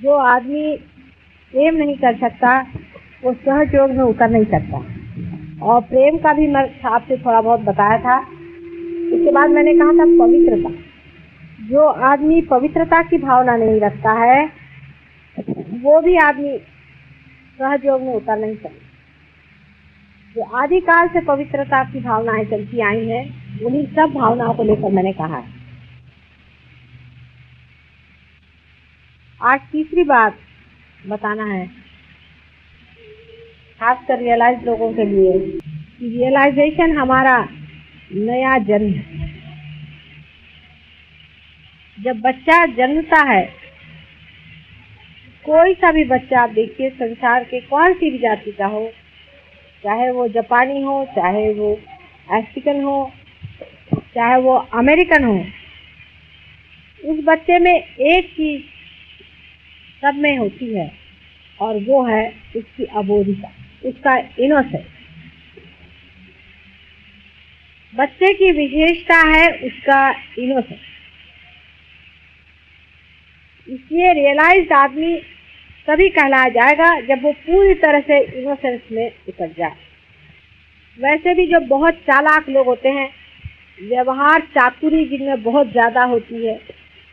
जो आदमी प्रेम नहीं कर सकता वो सहज योग में उतर नहीं सकता। और प्रेम का भी मैं आपसे थोड़ा बहुत बताया था। इसके बाद मैंने कहा था पवित्रता। जो आदमी पवित्रता की भावना नहीं रखता है वो भी आदमी सहज योग में उतर नहीं सकता। जो आदिकाल से पवित्रता की भावनाएं चलती आई हैं उन्हीं सब भावनाओं को लेकर मैंने कहा है। आज तीसरी बात बताना है, खासकर रियलाइज लोगों के लिए, कि रियलाइजेशन हमारा नया जन्म है। जब बच्चा जन्मता है, कोई सा भी बच्चा आप देखिए, संसार के कौन सी भी जाति का हो, चाहे वो जापानी हो, चाहे वो अफ्रीकन हो, चाहे वो अमेरिकन हो, उस बच्चे में एक चीज सब में होती है और वो है उसकी अबोधिता, उसका इनोसेंस। बच्चे की विशेषता है उसका इनोसेंस। इसलिए रियलाइज्ड आदमी तभी कहलाया जाएगा जब वो पूरी तरह से इनोसेंस में उतर जाए। वैसे भी जो बहुत चालाक लोग होते हैं, व्यवहार चातुरी जिनमें बहुत ज़्यादा होती है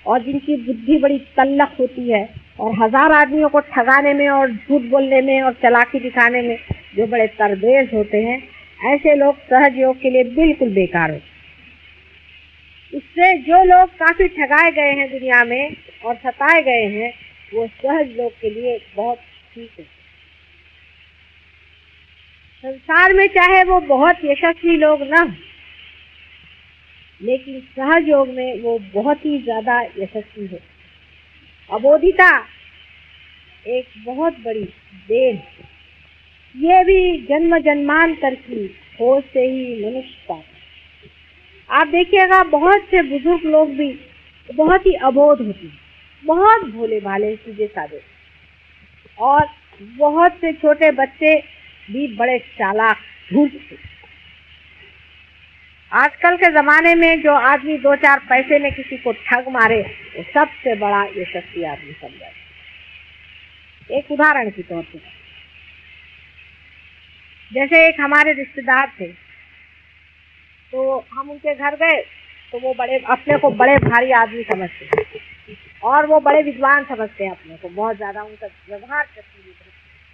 और जिनकी बुद्धि बड़ी तल्लख होती है और हजार आदमियों को ठगाने में और झूठ बोलने में और चालाकी दिखाने में जो बड़े तरबेज होते हैं, ऐसे लोग सहज योग के लिए बिल्कुल बेकार होते हैं। इससे जो लोग काफ़ी ठगाए गए हैं दुनिया में और सताए गए हैं, वो सहज योग के लिए बहुत ठीक है। संसार में चाहे वो बहुत यशस्वी लोग ना, लेकिन सहज योग में वो बहुत ही ज़्यादा यशस्वी है। अबोधिता एक बहुत बड़ी देन, ये भी जन्म जन्मांतर की खोज से ही मनुष्य पाता। आप देखिएगा बहुत से बुजुर्ग लोग भी बहुत ही अबोध होते हैं, बहुत भोले भाले सीधे साधे, और बहुत से छोटे बच्चे भी बड़े चालाक धूर्त थे। आजकल के ज़माने में जो आदमी 2-4 पैसे में किसी को ठग मारे वो सबसे बड़ा यशस्वी आदमी समझा। एक उदाहरण के तौर पर, जैसे एक हमारे रिश्तेदार थे, तो हम उनके घर गए तो वो बड़े अपने को बड़े भारी आदमी समझते हैं और वो बड़े विद्वान समझते हैं अपने को, बहुत ज़्यादा उनका व्यवहार करती है।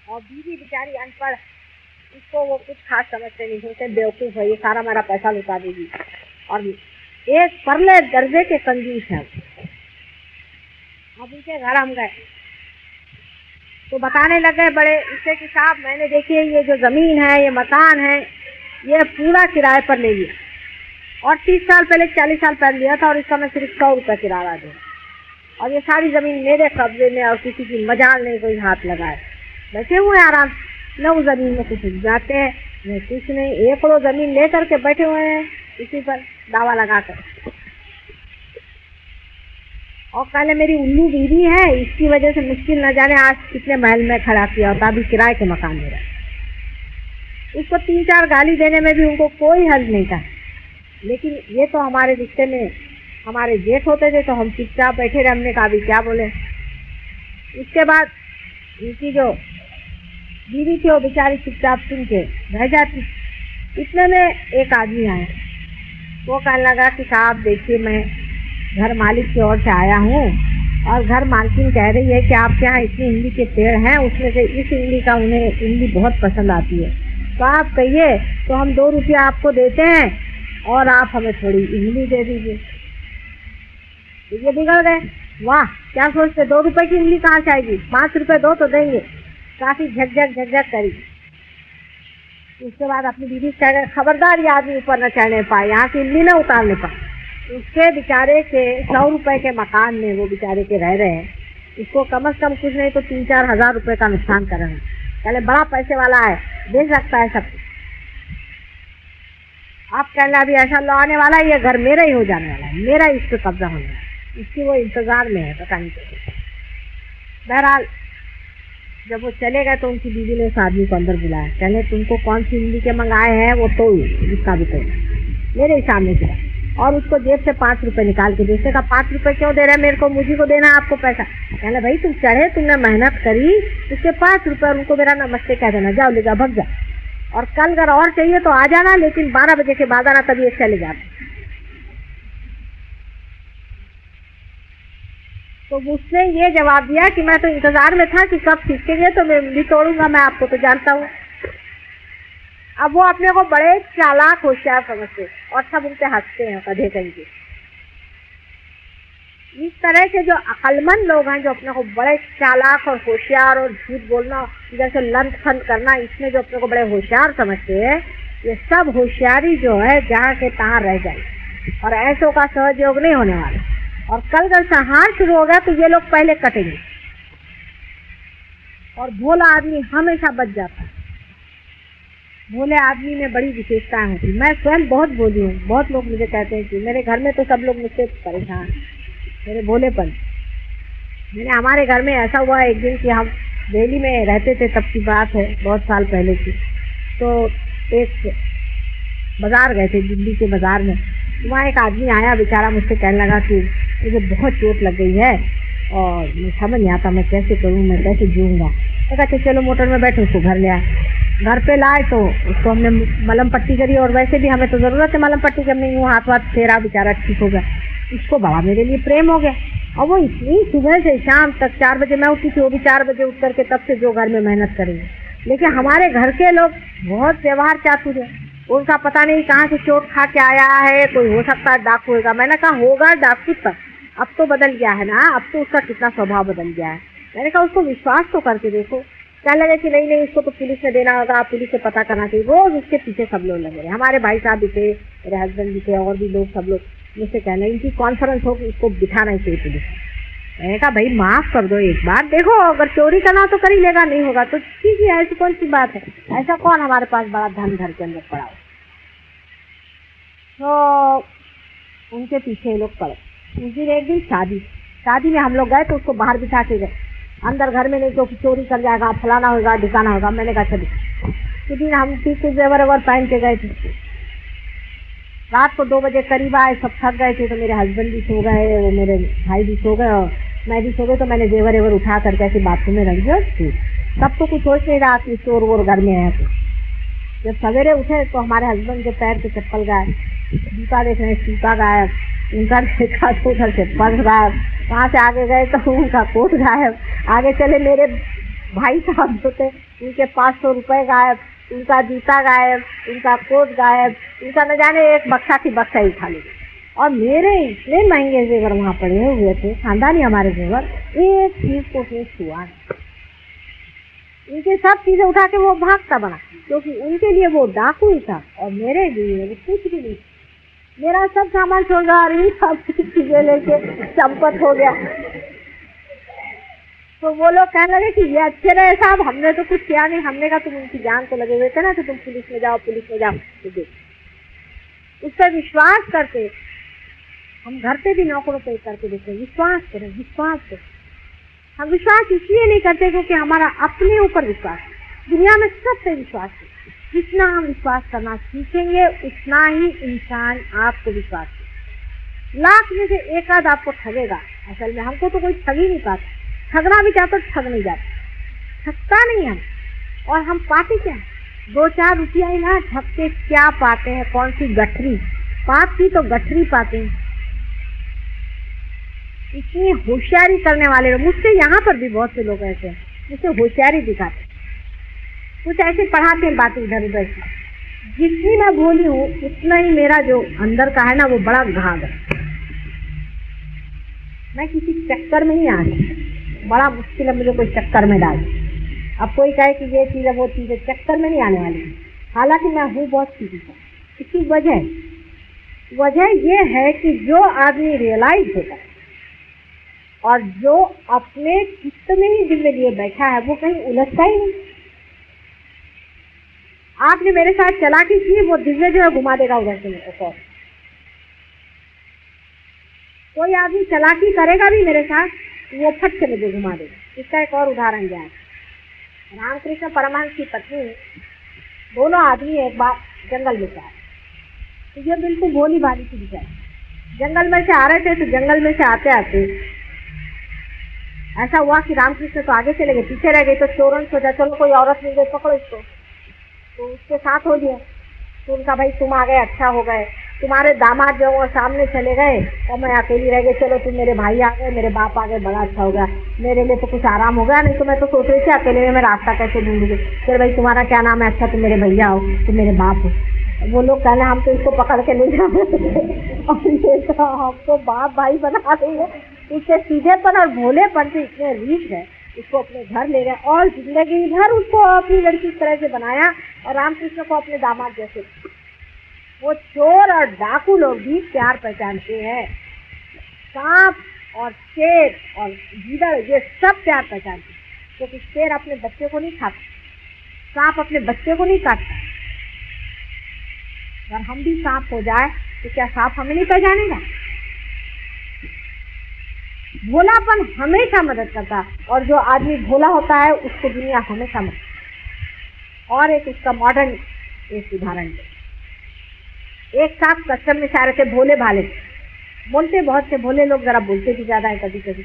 और बीवी बेचारी अनपढ़, उसको वो कुछ खास समझते नहीं, सोचते बेवकूफ़ है, ये सारा मेरा पैसा लुटा देगी। और एक परले दर्जे के कंजूस है। अब उनके घर हम गए तो बताने लगे बड़े इससे कि साहब मैंने देखिए ये जो ज़मीन है, ये मकान है, ये पूरा किराए पर ले लिया और 30 साल पहले 40 साल पहले लिया था और इसका मैं सिर्फ 100 रुपये किराया दूँ और ये सारी ज़मीन मेरे कब्जे में और किसी की मजाल नहीं कोई हाथ लगाए। बैठे हुए आराम, न उस ज़मीन में कुछ जाते हैं न कुछ नहीं, 1 करोड़ ज़मीन ले करके बैठे हुए हैं इसी पर दावा लगा कर। और पहले मेरी उल्लू बीवी है, इसकी वजह से मुश्किल न जाने आज कितने महल में खड़ा किया होता, अभी किराए के मकान में रहा। उसको 3-4 गाली देने में भी उनको कोई हर्ज नहीं था। लेकिन ये तो हमारे रिश्ते में हमारे जेठ होते थे तो हम चुपचाप बैठे रहे, हमने कहा भी क्या बोले। उसके बाद उनकी जो बीवी थी वो बेचारी चुपचाप सुन के रह जाती। इतने में एक आदमी आया, वो कहने लगा कि साहब देखिए मैं घर मालिक की ओर से आया हूँ और घर मालकिन कह रही है कि आपके यहाँ इतनी इमली के पेड़ हैं, उसमें से इस इमली का उन्हें इमली बहुत पसंद आती है, तो आप कहिए तो हम 2 रुपया आपको देते हैं और आप हमें थोड़ी इमली दे दीजिए। ये बिगड़ गए, वाह क्या सोचते, 2 रुपये की इमली कहाँ से आएगी, 5 रुपये दो तो देंगे। काफ़ी झकझक करी। उसके बाद अपनी बीवी से कह खबरदार ये आदमी ऊपर न चढ़ने पाए, यहाँ की इमली न उतारने पाए। उसके बेचारे के 100 रुपये के मकान में वो बेचारे के रह रहे हैं, उसको कम से कम कुछ नहीं तो 3-4 हज़ार रुपये का नुकसान कर रहे हैं। पहले बड़ा पैसे वाला है, दे सकता है सब कुछ। आप कहना अभी ऐसा लो आने वाला है, ये घर मेरा ही हो जाने वाला है, मेरा इस पर कब्जा होने वाला है, इसकी वो इंतजार में है, पता नहीं कैसे। बहरहाल जब वो चले गए तो उनकी बीवी ने उस आदमी को अंदर बुलाया, कहने तुमको कौन सी इमली के मंगाए हैं वो तो इसका भी तो मेरे ही सामने चला और उसको जेब से 5 रुपए निकाल के देने का। 5 रुपए क्यों दे रहे हैं मेरे को, मुझे को देना आपको पैसा। कहना भाई तुम चढ़े, तुमने मेहनत करी, उसके 5 रुपए उनको मेरा नमस्ते कह देना, जाओ ले जाओ, भग जाओ। और कल अगर और चाहिए तो आ जाना, लेकिन 12 बजे के बाद आना, तभी एक चले जाना। तो उसने ये जवाब दिया कि मैं तो इंतजार में था कि कब सीखेंगे तो मैं भी तोड़ूंगा, मैं आपको तो जानता हूँ। अब वो अपने को बड़े चालाक होशियार समझते और सब उनसे हंसते हैं, कधे कहीं के। इस तरह के जो अक्लमंद लोग हैं, जो अपने को बड़े चालाक और होशियार और झूठ बोलना, जैसे लंच फंड करना, इसमें जो अपने को बड़े होशियार समझते हैं, ये सब होशियारी जो है जहाँ के तहाँ रह जाए और ऐसों का सहयोग नहीं होने वाला। और कल जब संहार शुरू हो गया तो ये लोग पहले कटेंगे और भोला आदमी हमेशा बच जाता है। भोले आदमी में बड़ी विशेषताएं होती। मैं स्वयं बहुत भोली हूँ। बहुत लोग मुझे कहते हैं कि मेरे घर में तो सब लोग मुझसे परेशान हैं मेरे भोलेपन। हमारे घर में ऐसा हुआ एक दिन कि हम दिल्ली में रहते थे, तब की बात है, बहुत साल पहले की। तो एक बाजार गए थे, दिल्ली के बाजार में। वहाँ एक आदमी आया, बेचारा मुझसे कहने लगा कि मुझे बहुत चोट लग गई है और मुझे समझ नहीं आता मैं कैसे करूँ, मैं कैसे जीऊँगा। तो कहते चलो मोटर में बैठो, उसको घर ले आए। घर पे लाए तो उसको हमने मलम पट्टी करी, और वैसे भी हमें तो ज़रूरत है मलम पट्टी करने की। वो हाथ वाथ फेरा, बेचारा ठीक हो गया। उसको बड़ा मेरे लिए प्रेम हो गया। और वो इतनी सुबह से शाम तक 4 बजे मैं उठी थी, वो भी 4 बजे उठ करके तब से जो घर में मेहनत करेंगे। लेकिन हमारे घर के लोग बहुत व्यवहार चातुर है। उनका पता नहीं कहाँ से चोट खा के आया है, कोई हो सकता है डाकू होगा। मैंने कहा होगा डाकू, पर अब तो बदल गया है ना, अब तो उसका कितना स्वभाव बदल गया है। मैंने कहा उसको विश्वास तो करके देखो। कहने लगे कि नहीं इसको तो पुलिस में देना होगा, पुलिस से पता करना चाहिए। रोज उसके पीछे सब लोग लगे रहे, हमारे भाई साहब भी थे, मेरे हस्बैंड भी थे, और भी लोग, सब लोग मुझसे कहने इनकी कॉन्फ्रेंस हो कि इसको बिठाना ही चाहिए पुलिस। मैंने कहा भाई माफ कर दो एक बार, देखो अगर चोरी करना तो कर ही लेगा, नहीं होगा तो ठीक है, ऐसी कौन सी बात है। ऐसा कौन हमारे पास बड़ा धन घर के अंदर पड़ा हो। तो उनके पीछे लोग पड़े। उस दिन एक दिन शादी में हम लोग गए तो उसको बाहर बिठा के गए, अंदर घर में नहीं तो चोरी कर जाएगा, फलाना होगा, ढिकाना होगा। मैंने कहा चलिए। उस दिन हम ठीक कुछ जेवर पहन के गए थे। रात को 2 बजे करीब आए, सब थक गए थे, तो मेरे हस्बैंड भी सो गए, वो मेरे भाई भी सो गए और मैं भी सो गई। तो मैंने जेवर उठा करके ऐसे बाथरूम में रख दिया। तब तो कुछ सोच नहीं रहा कि चोर वोर घर में है। तो जब सवेरे उठे तो हमारे हस्बैंड के पैर के चप्पल गायब, जूता देख रहे जूता गायब, उनका देखा तो उधर से पर्स गायब, वहाँ से आगे गए तो उनका कोट गायब, आगे चले मेरे भाई साहब जो थे उनके 500 रुपए गायब, उनका जूता गायब, उनका कोट गायब, उनका न जाने एक बक्सा की बक्सा ही खाली। और मेरे इतने महंगे जेवर वहाँ पड़े हुए थे, खानदानी हमारे जेवर, एक चीज को नहीं छुआ। उनके सब चीजें उठा के वो भागता बना, क्योंकि उनके लिए वो डाकू ही था और मेरे लिए वो कुछ भी नहीं। मेरा सब सामान छोड़ गया और इन सब चीजें लेके चंपत हो गया। तो वो लोग कहने लगे कि ये अच्छे रहे साहब, हमने तो कुछ किया नहीं। हमने कहा तुम उनकी जान को लगे हुए थे ना, तो तुम पुलिस में जाओ, पुलिस में जाओ। तो देख उस पर विश्वास करते, हम घर पे भी नौकरों पे करके देखते, विश्वास करें, विश्वास करें। हम विश्वास इसलिए नहीं करते क्योंकि हमारा अपने ऊपर विश्वास है। दुनिया में सब पे विश्वास है। जितना हम विश्वास करना सीखेंगे उतना ही इंसान आपको विश्वास है। लाख में से एक आध आपको ठगेगा। असल में हमको तो कोई ठग ही नहीं पाता, ठगना भी चाहता ठग नहीं जाता, ठगता नहीं हम। और हम पाते क्या, 2-4 रुपया ही ना, ठग के क्या पाते हैं, कौन सी गठरी, पाप की तो गठरी पाते हैं। इतनी होशियारी करने वाले लोग, मुझसे यहाँ पर भी बहुत से लोग ऐसे हैं, मुझसे होशियारी दिखाते, कुछ ऐसे पढ़ाते हैं बातें इधर उधर की। जितनी मैं भोली हूँ उतना ही मेरा जो अंदर का है ना वो बड़ा घाघ है। मैं किसी चक्कर में नहीं आ रही, बड़ा मुश्किल है मुझे कोई चक्कर में डाल। अब कोई कहे कि ये चीज़ है वो चीज़ है, चक्कर में नहीं आने वाली। हालांकि मैं हूँ बहुत सीधी। इसकी वजह ये है कि जो आदमी रियलाइज होता है और जो अपने चित्त में ही दिल में लिए बैठा है वो कहीं उलझता ही नहीं। आपने मेरे साथ चालाकी की, वो दिव्य जो है घुमा देगा उधर से मेरे को। कोई आदमी चालाकी करेगा भी मेरे साथ, वो फट से मुझे घुमा देगा। इसका एक और उदाहरण दिया है। रामकृष्ण परमहंस की पत्नी, दोनों आदमी एक बार जंगल में जाए, तो ये बिल्कुल भोली भाली की बिचारी, जंगल में से आ रहे थे तो जंगल में से आते आते ऐसा हुआ कि रामकृष्ण तो आगे चले गए, पीछे रह गए। तो चोरों ने सोचा चलो कोई औरत मिल गई, पकड़ो इसको। तो उसके साथ हो लिया। तो उनका भाई तुम आ गए, अच्छा हो गए, तुम्हारे दामाद जो वो सामने चले गए और मैं अकेली रह गई। चलो तुम मेरे भाई आ गए, मेरे बाप आ गए, बड़ा अच्छा हो गया, मेरे लिए तो कुछ आराम हो गया। नहीं तो मैं तो सोच रही थी अकेले में मैं रास्ता कैसे ढूंढूंगी। फिर भाई तुम्हारा क्या नाम है? अच्छा तुम मेरे भैया हो, तुम मेरे बाप हो। वो लोग कहना हम तो इसको पकड़ के ले जाए और ये तो हमको बाप भाई बना रही है। उसके सीधेपन और भोलेपन से इतने रीच है, उसको अपने घर ले गए और जिंदगी भर उसको अपनी लड़की की तरह से बनाया और रामकृष्ण को अपने दामाद जैसे। वो चोर और डाकू लोग भी प्यार पहचानते हैं। सांप और शेर और गीदड़ ये सब प्यार पहचानते हैं, क्योंकि शेर अपने बच्चे को नहीं खाता, सांप अपने बच्चे को नहीं काटता। अगर हम भी सांप हो जाए तो क्या सांप हमें नहीं पहचानेगा? भोलापन हमेशा मदद करता है और जो आदमी भोला होता है उसको दुनिया हमेशा मदद। और एक उसका मॉडर्न एक उदाहरण, एक साथ कस्टम में से आ रहे थे भोले भाले, बोलते बहुत से भोले लोग, जरा बोलते भी ज्यादा है कभी कभी,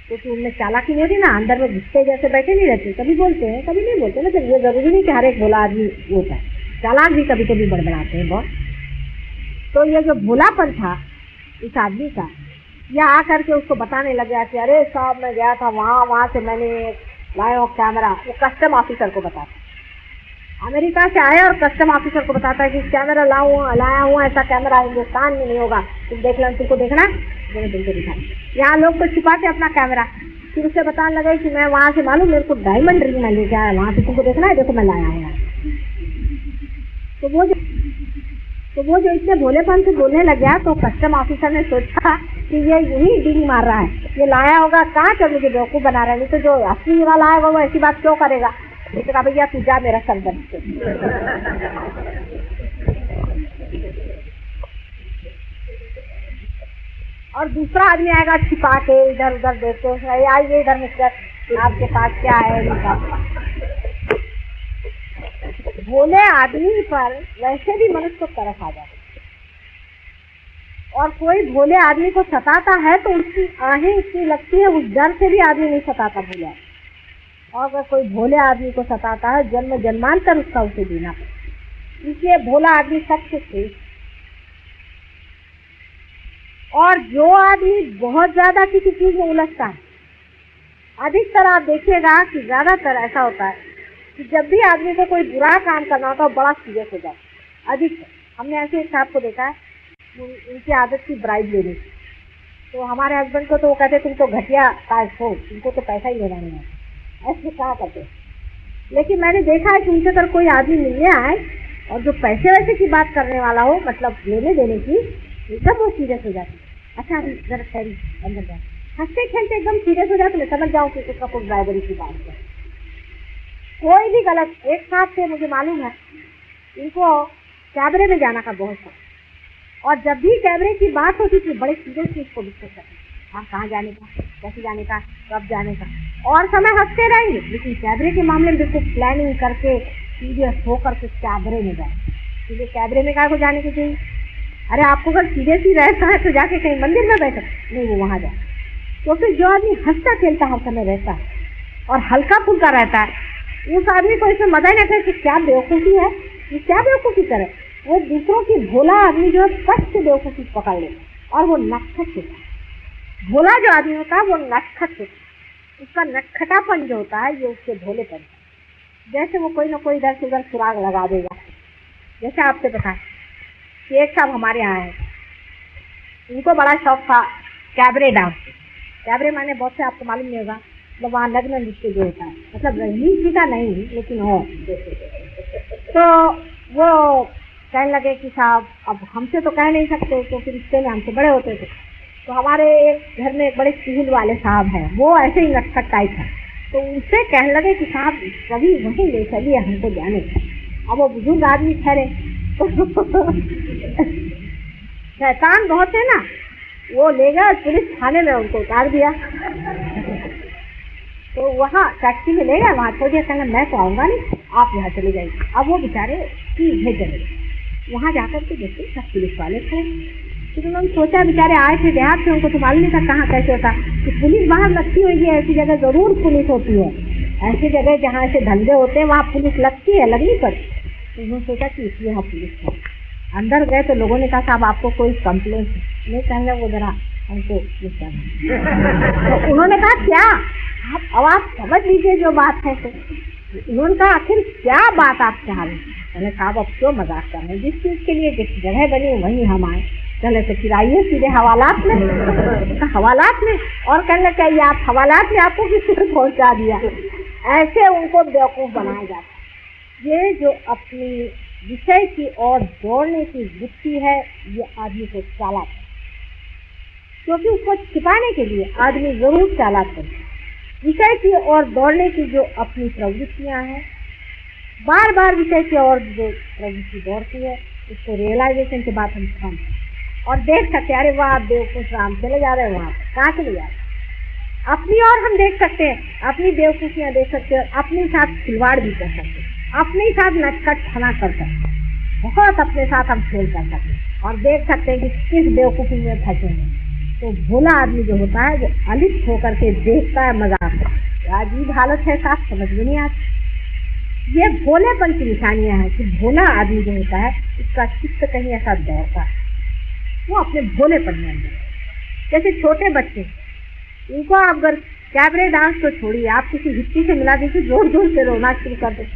क्योंकि उनमें चालाकी नहीं होती ना, अंदर में घुसते जैसे बैठे नहीं रहते, कभी बोलते हैं कभी नहीं बोलते। मतलब ये जरूरी नहीं कि हर एक भोला आदमी होता है, चालाक भी कभी कभी बड़बड़ाते हैं बहुत। तो ये जो भोलापन था इस आदमी का, यह आकर के उसको बताने लग गया कि अरे साहब मैं गया था वहाँ से मैंने लाया कैमरा। वो कस्टम ऑफिसर को बताता, अमेरिका से आया और कस्टम ऑफिसर को बताता है कि कैमरा लाया हुआ, ऐसा कैमरा हिंदुस्तान में नहीं होगा, तुम देख लो, तुमको देखना है तुमको दिखा। यहाँ लोग तो छुपाते अपना कैमरा, फिर उससे बताने लगे कि मैं वहाँ से मालूम मेरे को डायमंड रिंग में लेके आया, वहाँ से तुमको देखना है, देखो मैं लाया हूँ। तो वो जो इतने भोलेपन से बोलने लग गया तो कस्टम ऑफिसर ने सोचा कि ये यही डील मार रहा है, ये लाया होगा कहाँ कर मुझे बेवकूफ़ बना रहा है, नहीं तो जो असली वाला आएगा वो ऐसी बात क्यों करेगा। तो कहा भैया तू जा मेरा सर दर्द से। और दूसरा आदमी आएगा छिपा के इधर उधर देखते, आइए इधर मिस्टर आपके पास क्या है। भोले आदमी पर वैसे भी मनुष्य को तरस आ जाता, और कोई भोले आदमी को सताता है तो उसकी आहें इतनी लगती है, उस डर से भी आदमी नहीं सताता भोले। और अगर कोई भोले आदमी को सताता है जन्म जन्मांतर उसका उसे देना पड़ता। इसलिए भोला आदमी सबसे श्रेष्ठ। और जो आदमी बहुत ज्यादा किसी चीज में उलझता है, अधिकतर आप देखिएगा कि ज्यादातर ऐसा होता है कि जब भी आदमी को कोई बुरा काम करना होता है बड़ा सीरियस हो जाता है। अधिकतर हमने ऐसे एक साहब को देखा है, उनकी आदत थी ब्राइब लेने की। तो हमारे हस्बैंड को तो वो कहते तुम तो घटिया काज हो, तुमको तो पैसा ही लेना नहीं है, ऐसे कहा करते। लेकिन मैंने देखा है कि उनसे अगर कोई आदमी मिलने आए और जो पैसे वैसे की बात करने वाला हो, मतलब लेने देने की, एकदम वो सीरियस हो जाती। अच्छा अभी जरा ठहरी अंदर जाए, हंसते खेलते एकदम सीरियस हो जाते, मैं समझ जाऊँ कि उसका कोई ड्राइवरी की बात है। कोई भी गलत, एक साथ से मुझे मालूम है इनको कैमरे में जाना का बहुत शौक, और जब भी कैमरे की बात होती थी बड़े सीरियसली इसको डिस्कस करते, हाँ कहाँ जाने का, कैसे जाने का, कब जाने का, और समय हंसते रहेंगे, लेकिन कैमरे के मामले में बिल्कुल प्लानिंग करके सीरियस होकर के कैमरे में जाए। इसलिए कैमरे में क्या को जाने के चाहिए? अरे आपको अगर सीरियस ही रहता है तो जाके कहीं मंदिर में बैठो, नहीं वो वहाँ जाए। तो फिर जो आदमी हंसता खेलता हर समय रहता है और हल्का फुल्का रहता है, उस आदमी को इसमें मजा ही नहीं आता कि क्या बेवकूफ़ी है, ये क्या बेवकूफ़ी करे। वो दूसरों की भोला आदमी जो है फट से बेवकूफ़ी पकड़ ले, और वो नटखट होता है। भोला जो आदमी होता है वो नटखट होता है, उसका नटखटापन जो होता है ये उसके भोलेपन, जैसे वो कोई ना कोई इधर से उधर सुराग लगा देगा। जैसे आपसे बताएं कि एक साहब हमारे यहाँ है, उनको बड़ा शौक था कैबरे डांस। कैबरे माने बहुत से आपको मालूम नहीं होगा, तो वहाँ लग्न नृत्य जो होता है, मतलब रंगीन जी का नहीं लेकिन हो। तो वो कहने लगे कि साहब अब हमसे तो कह नहीं सकते, तो फिर रिश्ते में हमसे बड़े होते थे। तो हमारे एक घर में एक बड़े चूल वाले साहब हैं, वो ऐसे ही नटखट टाइप है, तो उनसे कहने लगे कि साहब कभी वहीं ले चलिए हमको जाने का। अब वो बुजुर्ग आदमी ठहरे शैतान बहुत है ना, वो ले गया पुलिस थाने में, उनको उतार दिया। तो वहाँ टैक्सी में ले गए, वहाँ छोड़ दिया, कहना मैं तो आऊँगा नहीं, आप यहाँ चले जाइए। अब वो बेचारे भेज देंगे, वहाँ जाकर के देखते सब पुलिस वाले थे। फिर उन्होंने सोचा बेचारे आए थे देहात से, उनको तो मालूम नहीं था कहाँ कैसे होता, कि पुलिस बाहर लगती होगी, ऐसी जगह जरूर पुलिस होती है, ऐसी जगह जहाँ ऐसे धंधे होते हैं वहाँ पुलिस लगती है, लगनी पड़ती। तो उन्होंने सोचा कि इसलिए यहाँ पुलिस है। अंदर गए तो लोगों ने कहा साहब आपको कोई कंप्लेंट नहीं, कहेंगे वो जरा हमको तो उन्होंने कहा क्या अब आप समझ लीजिए जो बात है। तो उन्होंने कहा आखिर क्या बात आप चाह रहे हैं। मैंने कहा अब क्यों मजाक कर रहे हैं, जिस चीज के लिए जिस जगह बनी वहीं हम आए, चले तो फिर आइए सीधे हवालात में। हवालात में और कहने चाहिए आप हवालात में आपको किसी ने पहुंचा दिया। ऐसे उनको बेवकूफ बनाया जाता है। ये जो अपनी विषय की ओर दौड़ने की वृत्ति है ये आदमी को चालाक है, क्योंकि उसको छिपाने के लिए आदमी जरूर चालाक बनता है। विषय की ओर दौड़ने की जो अपनी प्रवृत्तियां हैं, बार बार विषय की ओर जो प्रवृत्ति दौड़ती है, उसको रियलाइजेशन के बाद हम कम और देख सकते हैं, अरे वाह बेवकूफ राम चले जा रहे हैं, वहां कहाँ चले जा रहे हैं। अपनी ओर हम देख सकते हैं, अपनी बेवकूफियां देख सकते हैं, अपने साथ खिलवाड़ भी कर सकते हैं, अपने साथ नटखट फना कर सकते हैं, बहुत अपने साथ हम खेल कर सकते हैं और देख सकते हैं कि किस बेवकूफी में फंसे हैं। तो भोला आदमी जो होता है वो अलिप्त होकर के देखता है मजाक को, अजीब हालत है, साफ समझ में नहीं आती। ये भोलेपन की निशानियां हैं कि भोला आदमी जो होता है उसका चित्त कहीं ऐसा दौड़ता है, वो अपने भोलेपन में अंदर। जैसे छोटे बच्चे, उनको आप अगर कैबरे डांस तो छोड़िए, आप किसी हिप्पी से मिला दीजिए, जोर जोर से रोना शुरू कर दे,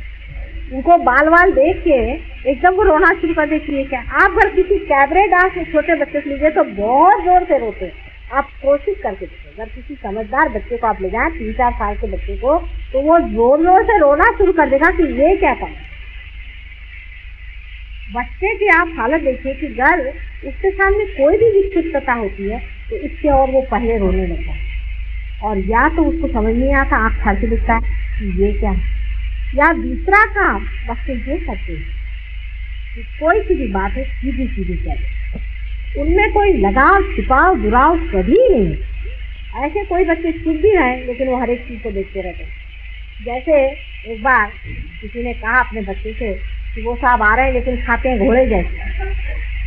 उनको बाल वाल देख के एकदम वो रोना शुरू कर देती है। क्या आप अगर किसी कैबरे डांस में छोटे बच्चे से लीजिए तो बहुत जोर से रोते हैं। आप कोशिश करके देखिए, अगर किसी समझदार बच्चे को आप ले जाएं, 3-4 साल के बच्चे को, तो वो जोर जोर से रोना शुरू कर देगा कि ये क्या कर। बच्चे की आप हालत देखिए कि अगर उसके सामने कोई भी विक्षिप्तता होती है तो इससे और वो पहले रोने लगता है, और या तो उसको समझ नहीं आता, आँख फाड़ के दिखता है कि ये क्या है, या दूसरा काम बच्चे ये करते हैं कि कोई सी भी बात है सीधी सीधी चले, उनमें कोई लगाव छिपाव दुराव कभी नहीं। ऐसे कोई बच्चे चुप भी रहे लेकिन वो हर एक चीज को देखते रहते हैं। जैसे एक बार किसी ने कहा अपने बच्चे से कि वो साहब आ रहे हैं लेकिन खाते हैं घोड़े जैसे,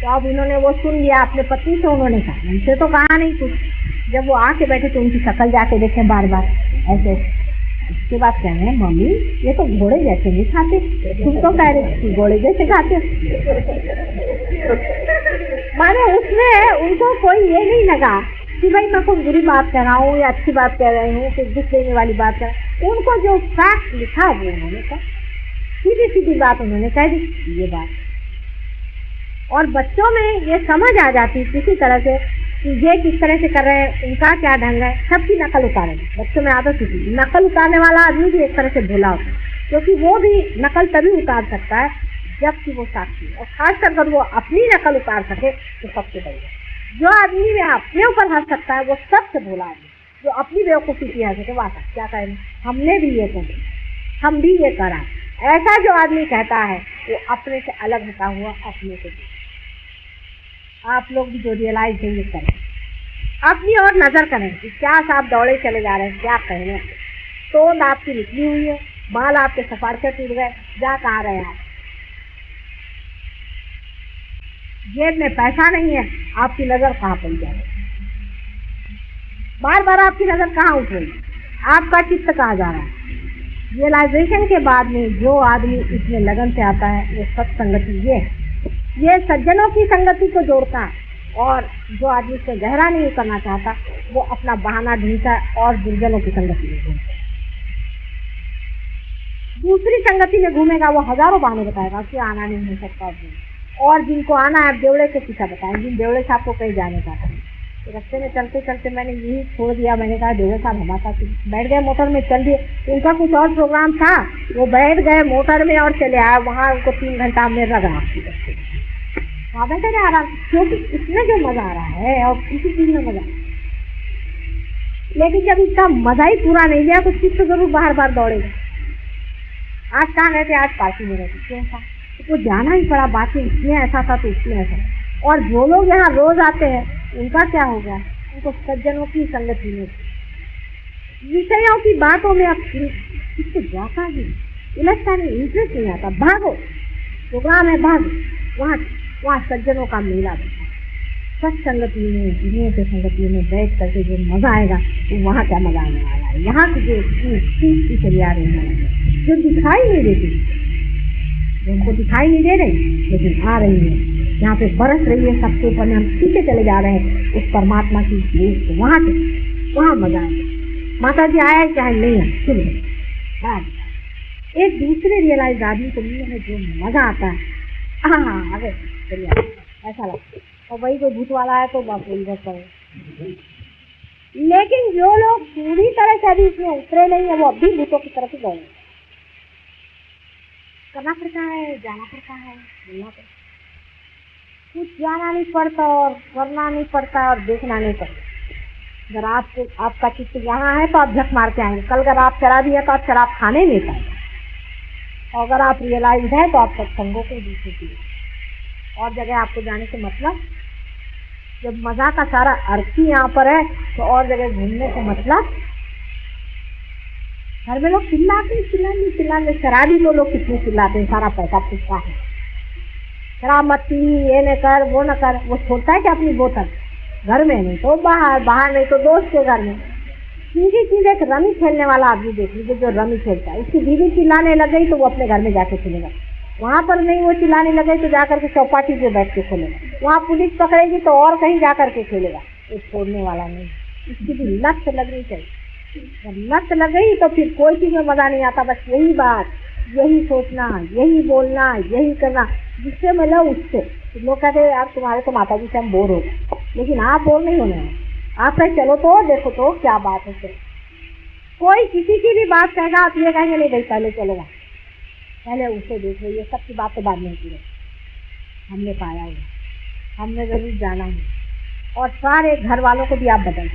तो अब इन्होंने वो सुन लिया अपने पति से, उन्होंने कहा, उनसे तो कहा नहीं कुछ। जब वो आके बैठे तो उनकी शक्ल जाके देखे बार बार ऐसे, उसके बाद कह रहे हैं मम्मी ये तो घोड़े जैसे नहीं खाते, तुम तो कह रहे घोड़े जैसे खाते। माने उसमें उनको कोई ये नहीं लगा कि भाई मैं कुछ बुरी बात कह रहा हूँ या अच्छी बात कह रही हूँ, कुछ दुख देने वाली बात कह रहा हूँ। उनको जो फैक्ट लिखा वो उन्होंने कहा, सीधी सीधी बात उन्होंने कह दी ये बात। और बच्चों में ये समझ आ जाती किसी तरह से कि ये किस तरह से कर रहे हैं, उनका क्या ढंग है, सबकी नकल उतारेंगे। बच्चों में आदत होती है, नकल उतारने वाला आदमी भी एक तरह से भोला होता है, क्योंकि वो भी नकल तभी उतार सकता है जबकि वो साक्षी है, और खासकर अगर वो अपनी नकल उतार सके तो सबसे बढ़िया। जो आदमी में अपने ऊपर हंस सकता है वो सबसे भोला आदमी, जो अपनी बेवकूफ़ी की हंस सके, वाह क्या कहें हमने भी ये कर, हम भी ये करा। ऐसा जो आदमी कहता है वो अपने से अलग हटा हुआ अपने से। आप लोग भी जो रियलाइज है ये करें, अपनी और नजर करें कि क्या आप दौड़े चले जा रहे हैं, क्या कहने, तोंद आपकी निकली हुई है, बाल आपके सफार से टूट गए, जा कहाँ रहे आप, जेब में पैसा नहीं है, आपकी नजर कहाँ पड़ जाए, बार बार आपकी नजर कहाँ उठ रही, आपका चित्त कहाँ जा रहा है। रियलाइजेशन के बाद में जो आदमी इसमें लगन से आता है वो सत्संगति ये सज्जनों की संगति को जोड़ता है, और जो आदमी से गहरा नहीं करना चाहता वो अपना बहाना ढूंढता है और दुर्जनों की संगति में घूमता है। दूसरी संगति में घूमेगा वो हजारों बहाने बताएगा कि आना नहीं हो सकता, और जिनको आना है देवड़े के पीछे बताएं, जिन देवड़े साहब को कहीं जाने का है। तो रास्ते में चलते चलते मैंने यही छोड़ दिया, मैंने कहा देवड़े साहब हमारे साथ बैठ गए, मोटर में चल दिए, उनका कुछ और प्रोग्राम था, वो बैठ गए मोटर में और चले आए, वहाँ उनको 3 घंटा हमने रगा वहाँ बैठे रहे आराम, क्योंकि इसमें जो मजा आ रहा है और किसी चीज में मजा, लेकिन जब इसका मजा ही पूरा नहीं लिया कुछ चीज तो जरूर बार बार दौड़ेगा। आज कहाँ गए थे, आज पार्टी में रहते, क्यों था, तो जाना ही पड़ा, बातें इसमें ऐसा था तो इसमें ऐसा। और जो लोग यहाँ रोज आते हैं उनका क्या हो गया, उनको सज्जनों की संगति में, विषयों की बातों में अब इसको जाता ही उलझता नहीं, इंटरेस्ट नहीं आता, भागो प्रोग्राम है भागो, वहाँ सज्जनों का मेला बैठा, सत्संगति में, दुनिया के संगति में बैठ करके जो मजा आएगा वो वहाँ क्या मजा आने वाला है। यहाँ की जो चीज की चली आ रही है जो दिखाई नहीं देती, जो हमको दिखाई नहीं दे रही लेकिन आ रही है, यहाँ पे बरस रही है सबके ऊपर में, हम सीखे चले जा रहे हैं उस परमात्मा की देश को, वहाँ मजा आएगा। माता जी आया चाहे नहीं है, सुन एक दूसरे रियलाइज आदमी को मिलने में जो मजा आता है, हाँ अरे ऐसा लगता है। और वही कोई भूत वाला है तो बाप इधर करो। लेकिन जो लोग पूरी तरह से अभी इसमें उतरे नहीं है वो अभी भूतों की तरफ गए। करना पड़ता है, जाना पड़ता है, बोलना पड़ता है। कुछ जाना नहीं पड़ता और करना नहीं पड़ता और देखना नहीं पड़ता। अगर आपको आपका चित्त यहाँ है तो आप झक मार के आएंगे। कल अगर आप शराबी है तो आप शराब खाने नहीं पाएंगे। और अगर आप रियलाइज है तो आप सत्संगों को दूसरी और जगह आपको जाने से मतलब, जब मजा का सारा अर्थ ही यहाँ पर है तो और जगह घूमने से मतलब। घर में लोग चिल्लाते, शराबी को लोग कितने चिल्लाते हैं, सारा पैसा पूछता है, शराब मत पी, ये न कर वो न कर। वो छोड़ता है कि अपनी बोतल घर में नहीं तो बाहर नहीं तो दोस्त के घर में। सीधी चीज एक रमी खेलने वाला आदमी देख लीजिए, जो रमी खेलता है उसकी बीवी चिल्लाने लग गई तो वो अपने घर में जाके खेलेगा। वहाँ पर नहीं वो चिल्लाने लगे तो जाकर के चौपाटी पे बैठ के खेलेगा। वहाँ पुलिस पकड़ेगी तो और कहीं जाकर के खेलेगा। वो छोड़ने वाला नहीं, इसकी भी लत लगनी चाहिए। जब लत लग गई तो फिर कोई चीज में मजा नहीं आता, बस यही बात, यही सोचना, यही बोलना, यही करना, जिससे मतलब उससे। तो लोग कहते हैं यार तुम्हारे तो माता जी से हम बोर हो गए, लेकिन आप बोर नहीं होने हैं। आप कहीं चलो तो देखो तो क्या बात है। कोई किसी की भी बात कहेगा आप ये कहेंगे नहीं भाई पहले चलेगा, पहले उसे देखो, ये सबकी बात तो बाद में होती है। हमने पाया हुआ, हमने जरूर जाना है। और सारे घर वालों को भी आप बदल,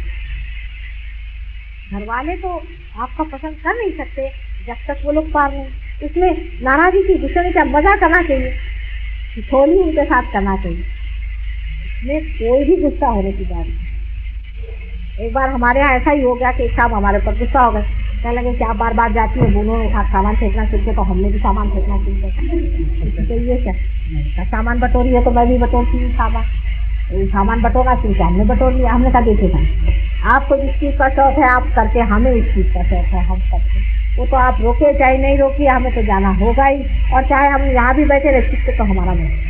घर वाले तो आपका पसंद कर नहीं सकते जब तक वो लोग पार नहीं। इसमें नाराजगी की गुस्से का मजा करना चाहिए, थोड़ी उनके साथ करना चाहिए, इसमें कोई भी गुस्सा होने की बात नहीं। एक बार हमारे यहाँ ऐसा ही हो गया कि एक साहब हमारे ऊपर गुस्सा हो गए, कहने लगे कि आप बार बार जाती है बोलो उठा सामान फेंकना सीखे, तो हमने भी सामान फेंकना सीखे। तो ये क्या सामान बटोरी है तो मैं भी बटोरती हूँ सामान बटोरना सीखे, हमने बटोर लिया। हमने कहा देखेगा आपको जिस चीज का शौक है आप करके, हमें इस चीज का शौक है हम करते, वो तो आप रोके चाहे नहीं रोकिए, हमें तो जाना होगा ही। और चाहे हम यहाँ भी बैठे रहे चित्त तो हमारा नहीं।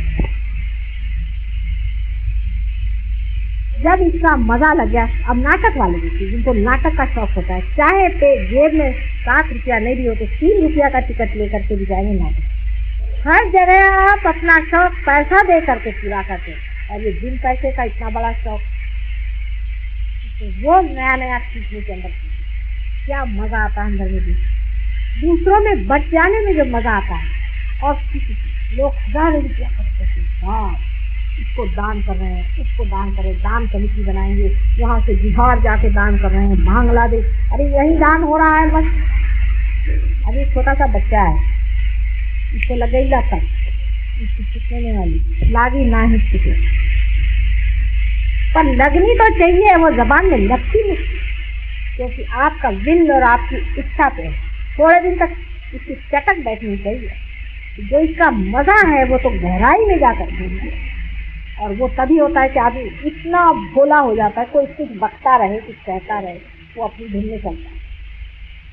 जब इसका मजा लग गया, अब नाटक वाले देखिए जिनको नाटक का शौक होता है, चाहे पे जेब में 7 रुपया नहीं भी हो तो 3 रुपया का टिकट लेकर के भी जाएंगे नाटक। हर जगह आप अपना शौक पैसा दे करके पूरा करते हैं, और ये बिन पैसे का इतना बड़ा शौक, तो वो नया सीखने के अंदर क्या मजा आता है अंदर में भी, दूसरों में बच जाने में जो मजा आता है। और लोग 1000 रुपया करते हैं, इसको दान कर रहे हैं, उसको दान कर रहे हैं, दान कमेटी बनाएंगे, यहाँ से बिहार जाके दान कर रहे हैं, बांग्लादेश, अरे यही दान हो रहा है बस। अभी छोटा सा बच्चा है, इसको लग गई लत, इसकी सीखने वाली लागी ना ही सीखे, पर लगनी तो चाहिए, वो जबान में लगती नहीं, क्योंकि आपका दिल और आपकी इच्छा पे थोड़े दिन तक इसकी चटक बैठनी चाहिए। जो इसका मजा है वो तो गहराई में जाकर है, और वो तभी होता है कि आदमी इतना भोला हो जाता है, कोई कुछ बकता रहे कुछ कहता रहे वो अपनी धुन में चलता है,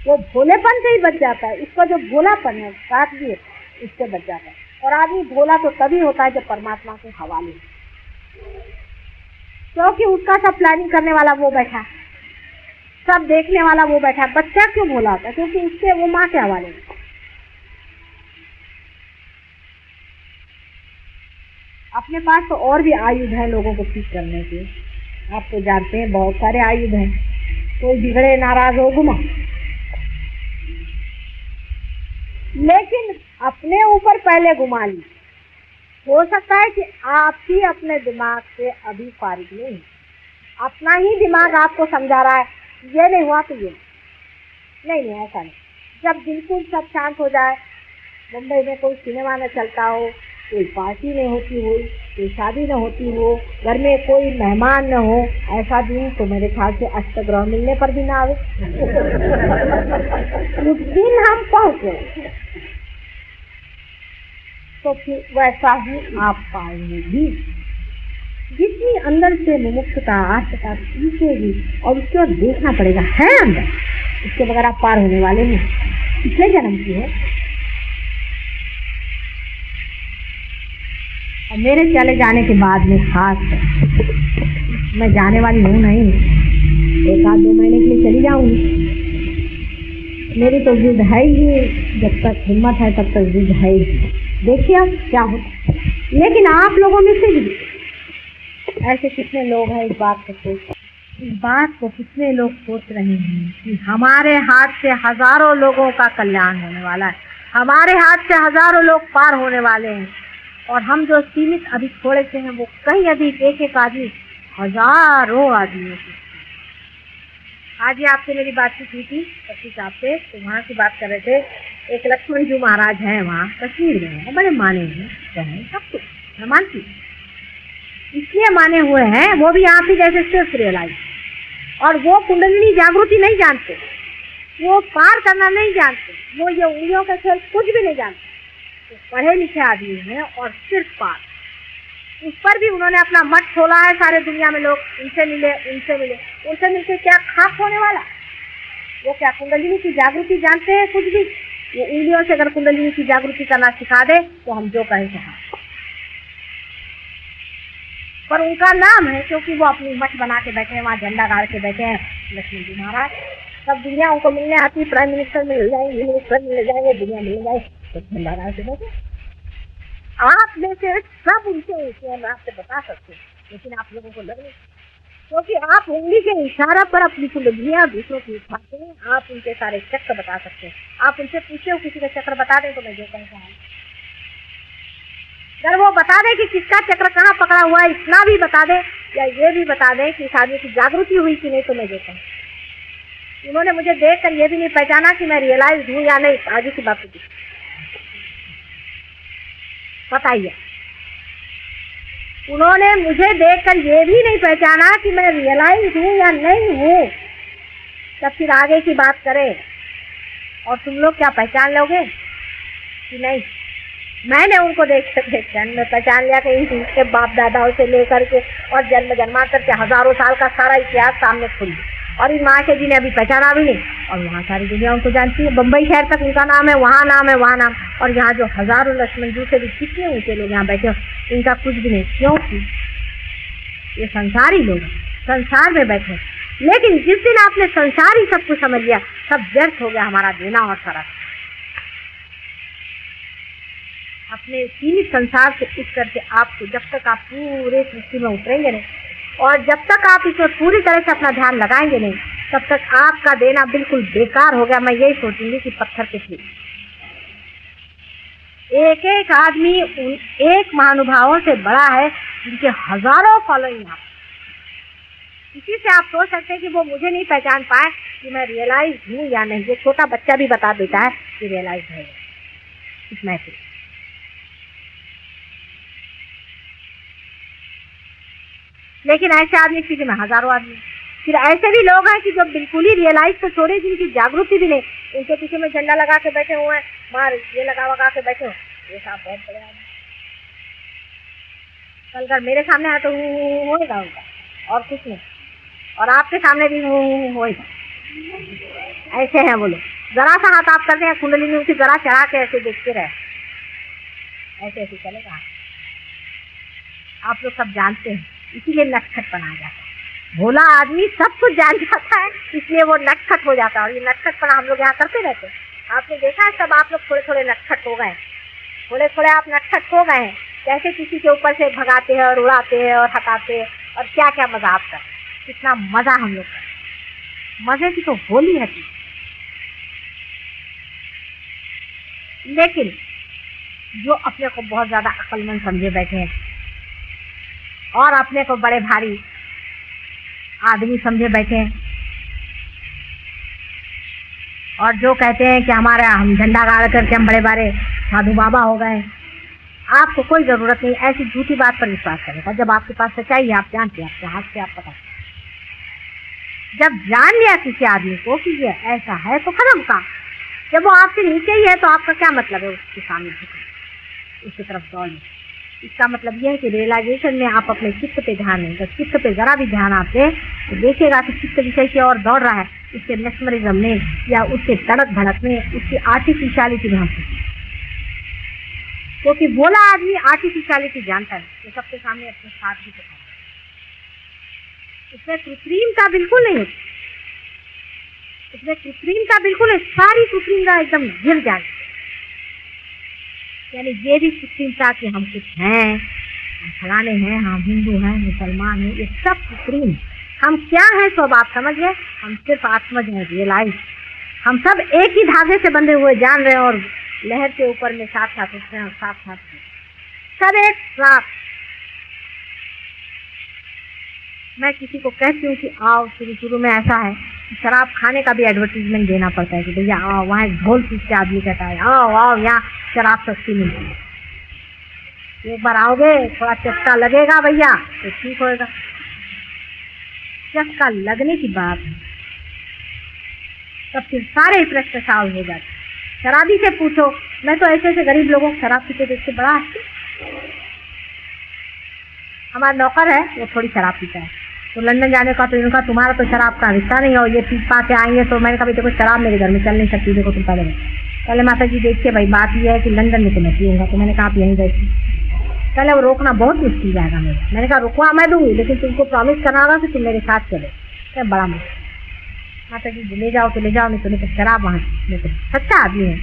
वो भोलेपन से ही बच जाता है। इसका जो भोलापन है साथ भी इससे बच जाता है। और आदमी भोला तो तभी होता है जब परमात्मा के हवाले, क्योंकि उसका सब प्लानिंग करने वाला वो बैठा, सब देखने वाला वो बैठा। बच्चा क्यों भोला होता है? क्योंकि उसके वो माँ के हवाले। अपने पास तो और भी आयुध है लोगों को ठीक करने के, आप तो जानते हैं बहुत सारे आयुध हैं। कोई बिगड़े नाराज हो घुमा, लेकिन अपने ऊपर पहले घुमा ली। हो सकता है कि आप ही अपने दिमाग से अभी फारिग नहीं, अपना ही दिमाग आपको समझा रहा है ये नहीं हुआ तो ये नहीं, ऐसा नहीं। जब बिल्कुल सब शांत हो जाए, मुंबई में कोई सिनेमा न चलता हो, कोई पार्टी नहीं होती हो, कोई शादी न होती हो, घर में कोई मेहमान न हो, ऐसा दिन तो मेरे ख्याल से अष्टग्रह मिलने पर भी ना आवे। उस दिन हम पहुंचे तो फिर वैसा ही आप पाएंगे भी। जितनी अंदर से मुमुक्षुता आस्था सीखेगी और उसके बाद देखना पड़ेगा है अंदर, उसके बगैर आप पार होने वाले हैं। पिछले जन्म की है और मेरे चले जाने के बाद में खास है, मैं जाने वाली हूँ नहीं, 1-2 महीने के लिए चली जाऊंगी। मेरी तो जिद है ही, जब तक हिम्मत है तब तक जिद है ही। देखिए आप क्या होता है। लेकिन आप लोगों में से भी ऐसे कितने लोग हैं इस बात को कितने लोग सोच रहे हैं कि हमारे हाथ से हजारों लोगों का कल्याण होने वाला है, हमारे हाथ से हजारों लोग पार होने वाले हैं, और हम जो सीमित अभी थोड़े से हैं वो कहीं अधिक एक आदमी हजारों आदमियों की। आज ही आपसे मेरी बातचीत हुई थी पति साहब से, तो वहाँ की बात कर रहे थे। एक लक्ष्मण जी महाराज हैं वहाँ कश्मीर में, हैं बड़े माने हैं सब कुछ, मैं मानती इसलिए माने हुए हैं, वो भी आप ही जैसे सिर्फ रियलाइज, और वो कुंडलिनी जागृति नहीं जानते, वो पार करना नहीं जानते, वो ये उंगलियों का खेल कुछ भी नहीं जानते। तो पढ़े लिखे आदमी हैं और सिर्फ पार, उस पर भी उन्होंने अपना मठ खोला है। सारे दुनिया में लोग उनसे मिले, उनसे मिलके क्या खास होने वाला? वो क्या कुंडलिनी की जागृति जानते हैं? कुछ भी। वो उंगलियों से अगर कुंडलिनी की जागृति करना सिखा दे तो हम जो कहें कहा, पर उनका नाम है क्योंकि वो अपनी मठ बना के बैठे हैं, वहाँ झंडा गाड़ के बैठे हैं लक्ष्मण जी महाराज। सब दुनिया उनको मिलने आती, प्राइम मिनिस्टर मिल जाएंगे, मिनिस्टर मिल जाएंगे, दुनिया मिल जाए, तो झंडा गाड़ के बैठे। आप में से सब उनसे ऊँचे, मैं आपसे बता सकती हूँ, लेकिन आप लोगों को लगे क्योंकि आप उंगली के इशारा पर अपनी कुंडलियाँ दूसरों की उठाते हैं, आप उनके सारे चक्र बता सकते हैं। आप उनसे पूछे हो किसी का चक्र बता दें तो मैं जो कहूँगा, अगर वो बता दे कि किसका चक्र कहाँ पकड़ा हुआ है, इतना भी बता दे, या ये भी बता दे कि इस आदमी की जागृति हुई कि नहीं, तो मैं जो कहूँ। उन्होंने मुझे देखकर ये भी नहीं पहचाना कि मैं रियलाइज हूँ या नहीं, आगे की बात होगी बताइए। उन्होंने मुझे देखकर ये भी नहीं पहचाना कि मैं रियलाइज हूँ या नहीं हूँ, तब फिर आगे की बात करें। और तुम लोग क्या पहचान लोगे कि नहीं? मैंने उनको देख में पहचान लिया कि इनके बाप दादाओं से लेकर के और जन्म जन्मांतर के हजारों साल का सारा इतिहास सामने खुल, और इन माँ के जी ने अभी पहचाना भी नहीं, और वहाँ सारी दुनिया उनको जानती है। बम्बई शहर तक उनका नाम है, वहाँ नाम है, वहाँ नाम, और यहाँ जो हजारों लक्ष्मण जी से भी कितने ऊँचे लोग यहाँ बैठे हो, इनका कुछ भी नहीं, क्योंकि ये संसारी लोग संसार में बैठे। लेकिन जिस दिन आपने संसारी सब कुछ समझ लिया, सब व्यर्थ हो गया हमारा देना और सारा। अपने सीमित संसार से उठ करके आपको, जब तक आप पूरे सृष्टि में उतरेंगे नहीं, और जब तक आप इसमें पूरी तरह से अपना ध्यान लगाएंगे नहीं, तब तक आपका देना बिल्कुल बेकार हो गया। मैं यही सोचूंगी कि पत्थर के थे। एक एक आदमी उन एक महानुभावों से बड़ा है जिनके हजारों फॉलोइंग आप। इसी से आप सोच सकते हैं कि वो मुझे नहीं पहचान पाए कि मैं रियलाइज हूँ या नहीं। ये छोटा बच्चा भी बता देता है कि रियलाइज है इस मैसेज। लेकिन ऐसे आदमी किसी में हजारों आदमी। फिर ऐसे भी लोग हैं कि जो बिल्कुल ही रियलाइज को छोड़े, जिनकी जागृति भी नहीं, उनके पीछे में झंडा लगा के बैठे हुए हैं, मार ये लगा के बैठे हो। ये साहब बहुत बड़े आदमी, कल अगर मेरे सामने है तो होएगा उनका, और कुछ नहीं, और आपके सामने भी होएगा। ऐसे हैं वो लोग। जरा सा हाथ आप करते हैं, कुंडली में उनकी जरा चढ़ा के ऐसे देखते रहे, ऐसे ऐसे चलेगा। आप लोग सब जानते हैं, इसीलिए नटखट बना जाता है। भोला आदमी सब कुछ जान जाता है, इसलिए वो नटखट हो जाता है। और ये नटखटपना हम लोग यहाँ करते रहते हैं। आपने देखा है, सब आप लोग थोड़े थोड़े नटखट हो गए, थोड़े थोड़े आप नटखट हो गए हैं। कैसे किसी के ऊपर से भगाते हैं और उड़ाते हैं और हटाते हैं, और क्या क्या मजा आप कर, कितना मजा हम लोग कर। मजे की तो होली है। लेकिन जो अपने को बहुत ज्यादा अक्लमंद समझे बैठे हैं और अपने को बड़े भारी आदमी समझे बैठे हैं, और जो कहते हैं कि हम झंडा गाड़ करके हम बड़े बड़े साधु बाबा हो गए, आपको कोई जरूरत नहीं ऐसी झूठी बात पर विश्वास करने का। जब आपके पास सच्चाई है, आप जानते हैं, आपके हाथ से आप पता, जब जान लिया किसी आदमी को कि ये ऐसा है तो खत्म काम। जब वो आपसे नीचे ही है तो आपका क्या मतलब है उसके सामने झुकने, उसकी तरफ दौड़ने। इसका मतलब यह है कि रियलाइजेशन में आप अपने चित्त पे ध्यान दें। जब चित्त पे जरा भी ध्यान आप दें तो देखिएगा कि चित्त विषय की ओर दौड़ रहा है, उसके मेस्मरिज्म में या उसके तड़क भड़क में, उसकी आर्टिफिशियलिटी में हम, क्योंकि बोला आदमी आर्टिफिशियलिटी जानता है, तो सबके सामने अपने साथ भी दिखाता है, इसमें कृत्रिमता बिल्कुल नहीं होती, इसमें कृत्रिमता बिल्कुल नहीं, सारी कृत्रिमता एकदम गिर जाएगी। यानी ये भी कृत्रिमता कि हम कुछ हैं, हम फलाने हैं, हम हिंदू हैं, मुसलमान हैं, ये सब कृत्रिम। हम क्या हैं सब आप समझ गए, हम सिर्फ आत्मज हैं, रियलाइज। हम सब एक ही धागे से बंधे हुए जान रहे हैं और लहर के ऊपर में साथ साथ उठ रहे हैं और साथ साथ सब एक साथ। मैं किसी को कहती हूँ कि आओ, शुरू में ऐसा है शराब खाने का भी एडवर्टीजमेंट देना पड़ता है कि भैया आओ, वहाँ एक ढोल पीस के आदमी कहता है आओ आओ, यहाँ शराब सस्ती मिलती है, एक बार आओगे थोड़ा चस्का लगेगा भैया तो ठीक होएगा। चस्का लगने की बात है, तब फिर सारे प्रश्न सॉल्व हो जाते। शराबी से पूछो, मैं तो ऐसे ऐसे गरीब लोगों को शराब पीते देखते बड़ा हंसती। हमारा नौकर है वो थोड़ी शराब पीता है, तो लंदन जाने का तो इनका तुम्हारा तो शराब का रिश्ता नहीं हो, ये पी पा के आएंगे। तो मैंने कहा देखो शराब मेरे घर में चल नहीं सकती, देखो तुम पहले माता जी देखिए भाई बात ये है कि लंदन में तो मैं पीऊँगा। तो मैंने कहा आप यहीं बैठिए, पहले वो रोकना बहुत मुश्किल जाएगा मेरा। मैंने कहा रुकवा मैं दूंगी, लेकिन तुमको प्रॉमिस करना होगा कि तुम मेरे साथ चलो। क्या बड़ा मुश्किल, माता जी ले जाओ तो ले जाओ, नहीं तो लेकर शराब वहाँ लेकर। सच्चा आदमी है,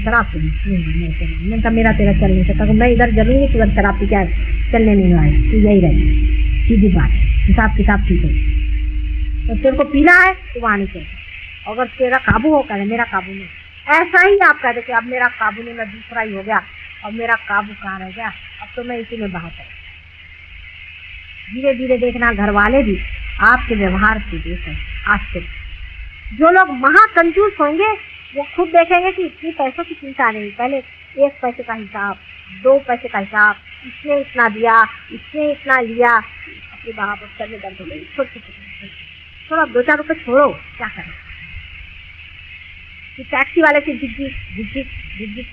शराब तो मैंने कहा मेरा तेरा चल नहीं सकता, मैं इधर जलूंगी तो उधर शराब पी क्या चलने नहीं आए, तो यही रहेगी, सीधी बात, हिसाब किताब ठीक है। तो तेरे को पीना है तो वहाँ नहीं चलता, अगर तेरा काबू हो करे मेरा काबू नहीं। ऐसा ही आप कहते कि अब मेरा काबू नहीं, मैं दूसरा ही हो गया, अब मेरा काबू कहाँ रह गया, अब तो मैं इसी में बहाता हूँ। धीरे धीरे देखना घर वाले भी आपके व्यवहार से देखें आश्चर्य। जो लोग महाकंजूस होंगे वो खुद देखेंगे कि इतनी पैसों की चिंता नहीं, पहले 1 पैसे का हिसाब, 2 पैसे का हिसाब, इसने इतना दिया, इसने इतना लिया, अपने वहाँ पर चलने दर्द हो गई, थोड़ा 2-4 रुपये छोड़ो, क्या करें कि टैक्सी वाले से झिझिक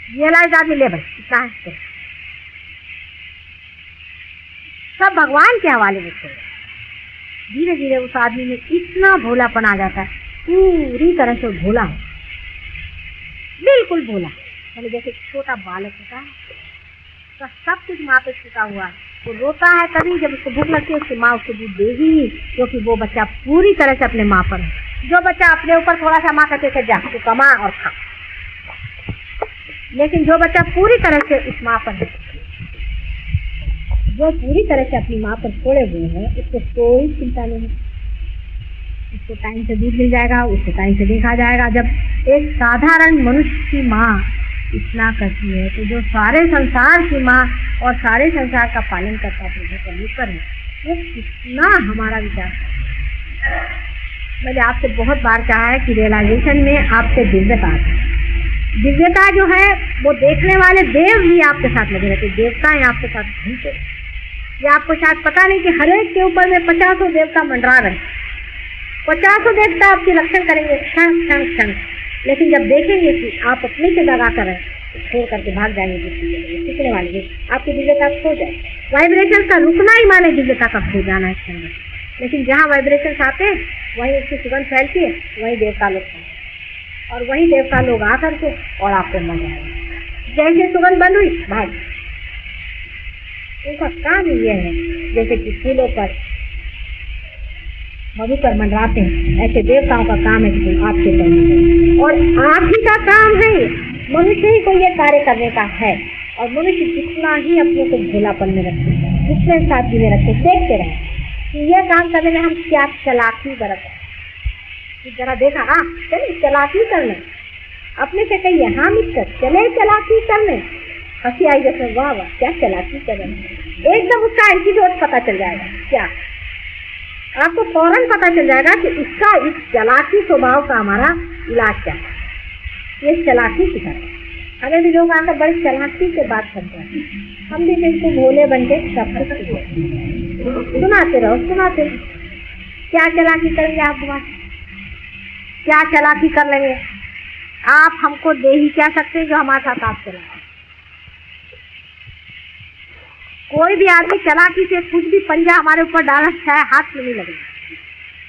रियलाइज आदमी ले भाई इतना है तो। सब भगवान के हवाले में छोड़ो। धीरे धीरे उस आदमी में इतना भोलापन आ जाता है, पूरी तरह से भोला है, बिल्कुल भोला। यानी जैसे छोटा बालक होता है तो सब कुछ माँ पे छुटा हुआ है, वो रोता है तभी जब उसको भूख लगती है, उसकी माँ उसको दूध देगी, क्योंकि वो बच्चा पूरी तरह से अपने माँ पर है। जो बच्चा अपने ऊपर थोड़ा सा माँ कहते थे जा तू कमा और खा, लेकिन जो बच्चा पूरी तरह से उस माँ पर है, जो पूरी तरह से अपनी माँ पर छोड़े हुए हैं, उसको कोई चिंता नहीं, उसको टाइम से दूध मिल जाएगा, उसको टाइम से देखा जाएगा। जब एक साधारण मनुष्य की माँ इतना करती है तो जो सारे संसार की माँ और सारे संसार का पालन करता प्रभु परमेश्वर है, वो कितना हमारा विचार। मैंने आपसे बहुत बार कहा है कि रियलाइजेशन में आपसे दिव्यता है। दिव्यता जो है वो देखने वाले देव भी आपके साथ लगे रहते, देवताएं आपके साथ घूमते। ये आपको शायद पता नहीं कि हर एक के ऊपर में 50 देवता मंडरा रहे, 50 देवता आपकी रक्षण करेंगे क्षण क्षण क्षण। लेकिन जब देखेंगे कि आप अपने से लगा कर छोड़ करके भाग जाएंगे, सीखने वाले आपकी दिव्यता खो जाए। वाइब्रेशन का रुकना ही माने दिव्यता का खो जाना है। लेकिन जहाँ वाइब्रेशन आते हैं वहीं उसकी सुगंध फैलती है, वहीं देवता लोग और वही देवता लोग आकर के और आपको मर जाएंगे। जैसे सुगंध बंद हुई भाग, उनका काम ये है जैसे कि फूलों पर मधुकर मंडराते हैं, ऐसे देवताओं का काम है कि आपके करने, और आप ही का काम है। मनुष्य ही को ये कार्य करने का है, और मनुष्य जितना ही अपने को भोलापन में रखे, जितने साथी में रखे, देखते रहे कि ये काम करने में हम क्या चालाकी बरतें। जरा देखा चलिए चालाकी करने, अपने से कहिए हाँ मित्र चले चालाकी करने। हंसी आई जैसे वाह वाह क्या चालाकी कर रहे हैं, एकदम उसका एंटीडोट पता चल जाएगा। क्या आपको फौरन पता चल जाएगा कि इसका इस चालाकी स्वभाव का हमारा इलाज क्या है। ये चालाकी सिखाता, हमें भी लोग आकर बड़ी चालाकी से बात करते हैं, हम भी बिल्कुल भोले बन के सब सुनाते रहो सुनाते रहो। क्या चालाकी करेंगे आप बात, क्या चालाकी कर लेंगे आप, हमको दे ही क्या सकते हैं जो हमारे साथ आप चला। कोई भी आदमी चालाकी से कुछ भी पंजा हमारे ऊपर डालना चाहे हाथ में नहीं लगेगा।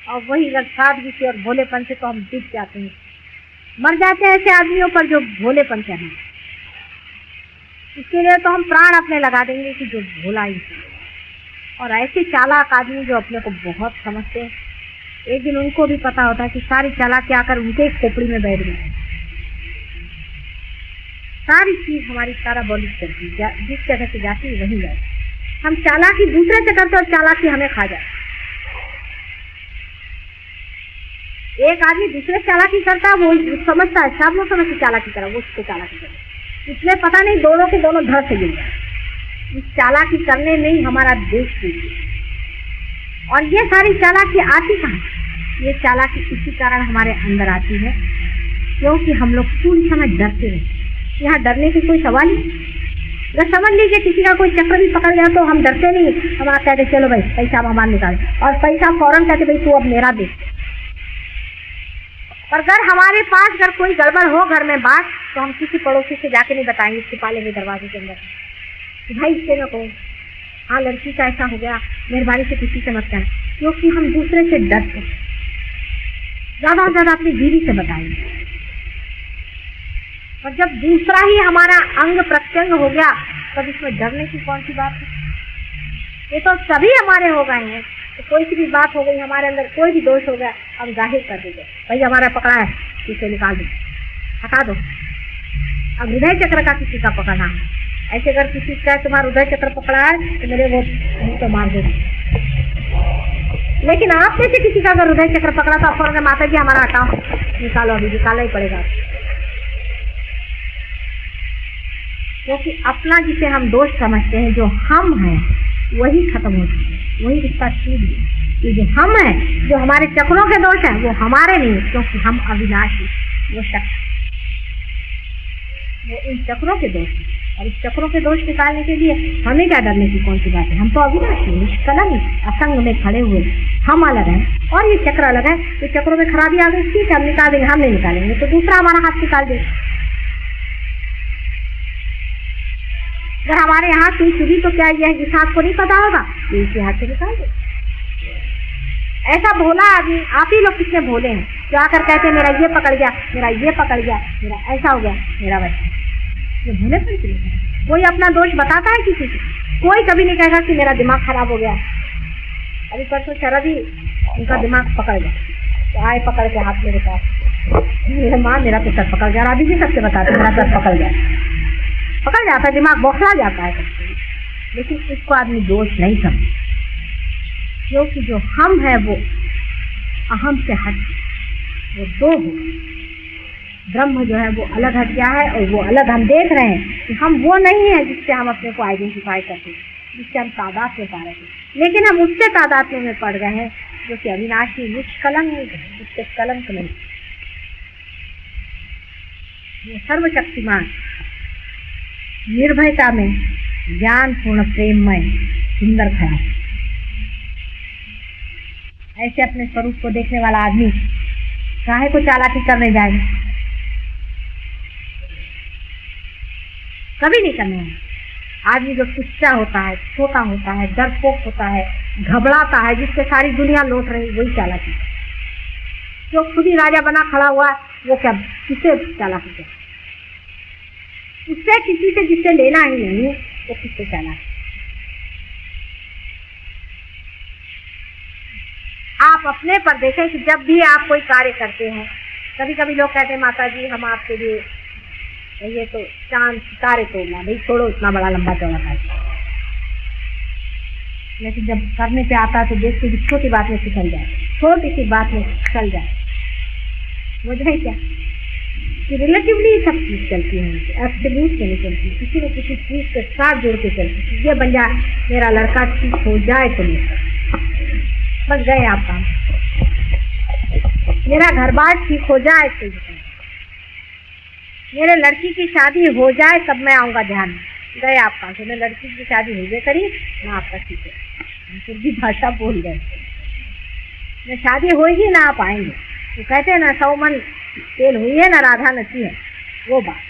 और वही अगर सादगी से और भोलेपन से तो हम जीत जाते हैं, मर जाते हैं ऐसे आदमियों पर जो भोलेपन से हैं। इसके लिए तो हम प्राण अपने लगा देंगे कि जो भोला इंसान। और ऐसे चालाक आदमी जो अपने को बहुत समझते हैं, एक दिन उनको भी पता होता है कि सारी चालाकी आकर उनके खोपड़ी में बैठ गई। सारी चीज हमारी सारा बॉडी चलती, जिस जगह से जाती है वहीं जाती। हम चालाकी दूसरे से करते और चालाकी हमें खा जाती। एक आदमी दूसरे चालाकी करता है, वो समझता है सब लोग समझ के चालाकी करा, वो उसको चालाकी करे, इसलिए पता नहीं दोनों के दोनों धड़ से गिर जाए। इस चालाकी करने में ही हमारा देश टूट। और ये सारी चालाकी आती कहाँ? ये चालाकी इसी कारण हमारे अंदर आती है क्योंकि हम लोग पूरी समय डरते रहते। यहाँ डरने की कोई सवाल ही। अगर समझ लीजिए किसी का कोई चक्र भी पकड़ गया तो हम डरते नहीं, हम आप कहते चलो भाई पैसा अब हमारा निकाल, और पैसा फौरन कहते भाई तू अब मेरा दे। पर अगर हमारे पास अगर कोई गड़बड़ हो घर में बात, तो हम किसी पड़ोसी से जाके नहीं बताएंगे, छिपा लेंगे दरवाजे के अंदर कि भाई इससे न कहो, हाँ लड़की का ऐसा हो गया, मेहरबानी से किसी से मत कहना, क्योंकि हम दूसरे से डरते। ज्यादा से ज्यादा अपनी बीवी से बताएंगे। और जब दूसरा ही हमारा अंग प्रत्यंग हो गया तब इसमें डरने की कौन सी बात है? ये तो सभी हमारे हो गए हैं। तो कोई सी भी बात हो गई हमारे अंदर, कोई भी दोष हो गया, हम जाहिर कर देंगे भाई हमारा पकड़ा है, इसे निकाल दो, हटा दो। अब हृदय चक्र का किसी का पकड़ना है, ऐसे अगर किसी का तुम्हारा हृदय चक्र पकड़ा है तो मेरे वो तो मार दो। लेकिन आप में से किसी का अगर हृदय चक्र पकड़ा तो फौरन माता जी हमारा हटाओ, निकालो, अभी निकालना ही पड़ेगा। क्योंकि अपना जिसे हम दोष समझते हैं, जो हम हैं वही खत्म हो चुका है, वही रिश्ता टूट गया। कि जो हम हैं, जो हमारे चक्रों के दोष हैं, वो हमारे नहीं, क्योंकि हम अविनाशी, वो शक्ति, वो इन चक्रों के दोष हैं। और इस चक्रों के दोष निकालने के लिए हमें क्या डरने की कौन सी बात है? हम तो अविनाशी, निष्कलंक असंग में खड़े हुए, हम अलग हैं और ये चक्र अलग है। तो चक्रों में खराबी आ गई, ठीक है हम निकाल देंगे, हम नहीं निकालेंगे तो दूसरा हमारा हाथ निकाल देगा। अगर हमारे यहाँ सुई चुभी तो क्या यह इस हाथ को नहीं पता होगा, ये इसी हाथ से निकाल दे। ऐसा भोला आदमी, आप ही लोग कितने भोले हैं जो आकर कहते हैं मेरा ये पकड़ गया, मेरा ये पकड़ गया, मेरा ऐसा हो गया, मेरा वैसा। ये भोले पर चले। कोई अपना दोष बताता है किसी को? कोई कभी नहीं कहेगा कि मेरा दिमाग खराब हो गया। अभी परसों शरद ही उनका दिमाग पकड़ गया, तो आए पकड़ के हाथ मेरे पास, मेरे माँ मेरा तो सर पकड़ गया। अभी भी सबसे बताते मेरा सर पकड़ गया, पकड़ जाता है, दिमाग बौखला जाता है। लेकिन इसको आदमी दोष नहीं समझ, क्योंकि जो हम है वो अहम से हट, वो दो हो। ब्रह्म जो है वो अलग हट गया है, और वो अलग हम देख रहे हैं कि हम वो नहीं है जिससे हम अपने को आइडेंटिफाई करते हैं, जिससे हम तादाद में पा रहे थे। लेकिन हम उससे तादाद में पड़ गए हैं जो कि अविनाशी, निष्कलंक है, जिससे कलंक नहीं। वो सर्वशक्तिमान, निर्भयता में, ज्ञान पूर्ण, प्रेममय, सुंदर खड़ा। ऐसे अपने स्वरूप को देखने वाला आदमी काहे को चालाकी करने जाएगा? कभी नहीं करना है। आदमी जो तुच्चा होता है, छोटा होता है, डरपोक होता है, घबराता है, जिससे सारी दुनिया लौट रही, वही चालाकी। जो खुद ही राजा बना खड़ा हुआ वो क्या, किसे चालाकी करे? उससे किसी से जिससे लेना ही नहीं, वो किससे चालाकी? आप अपने पर देखें कि जब भी आप कोई कार्य करते हैं, कभी कभी लोग कहते हैं माता जी हम आपके लिए ये तो चांद सितारे तोड़ना, भाई छोड़ो इतना बड़ा लंबा चौड़ा कार्य। लेकिन जब करने पे आता है तो देखते कि छोटी बात में फिसल जाए, छोटी सी बात में फिसल जाए। वजह है क्या? कि रिलेटिवली सब चीज चलती है, एब्सोल्यूट में नहीं चलती, किसी न किसी चीज के साथ जुड़ के चलती। ये बन जाए, मेरा लड़का ठीक हो जाए तो बस गए आप काम, मेरा घर बार ठीक हो जाए तो, मेरे लड़की की शादी हो जाए तब मैं आऊँगा ध्यान। गए आप काम से, मेरे लड़की की शादी हो गई करी ना, आपका ठीक है, फिर भी भाषा बोल गए, मैं शादी होगी ना आप आएंगे। वो कहते हैं ना 100 मन तेल हुई है ना राधा नची है, वो बात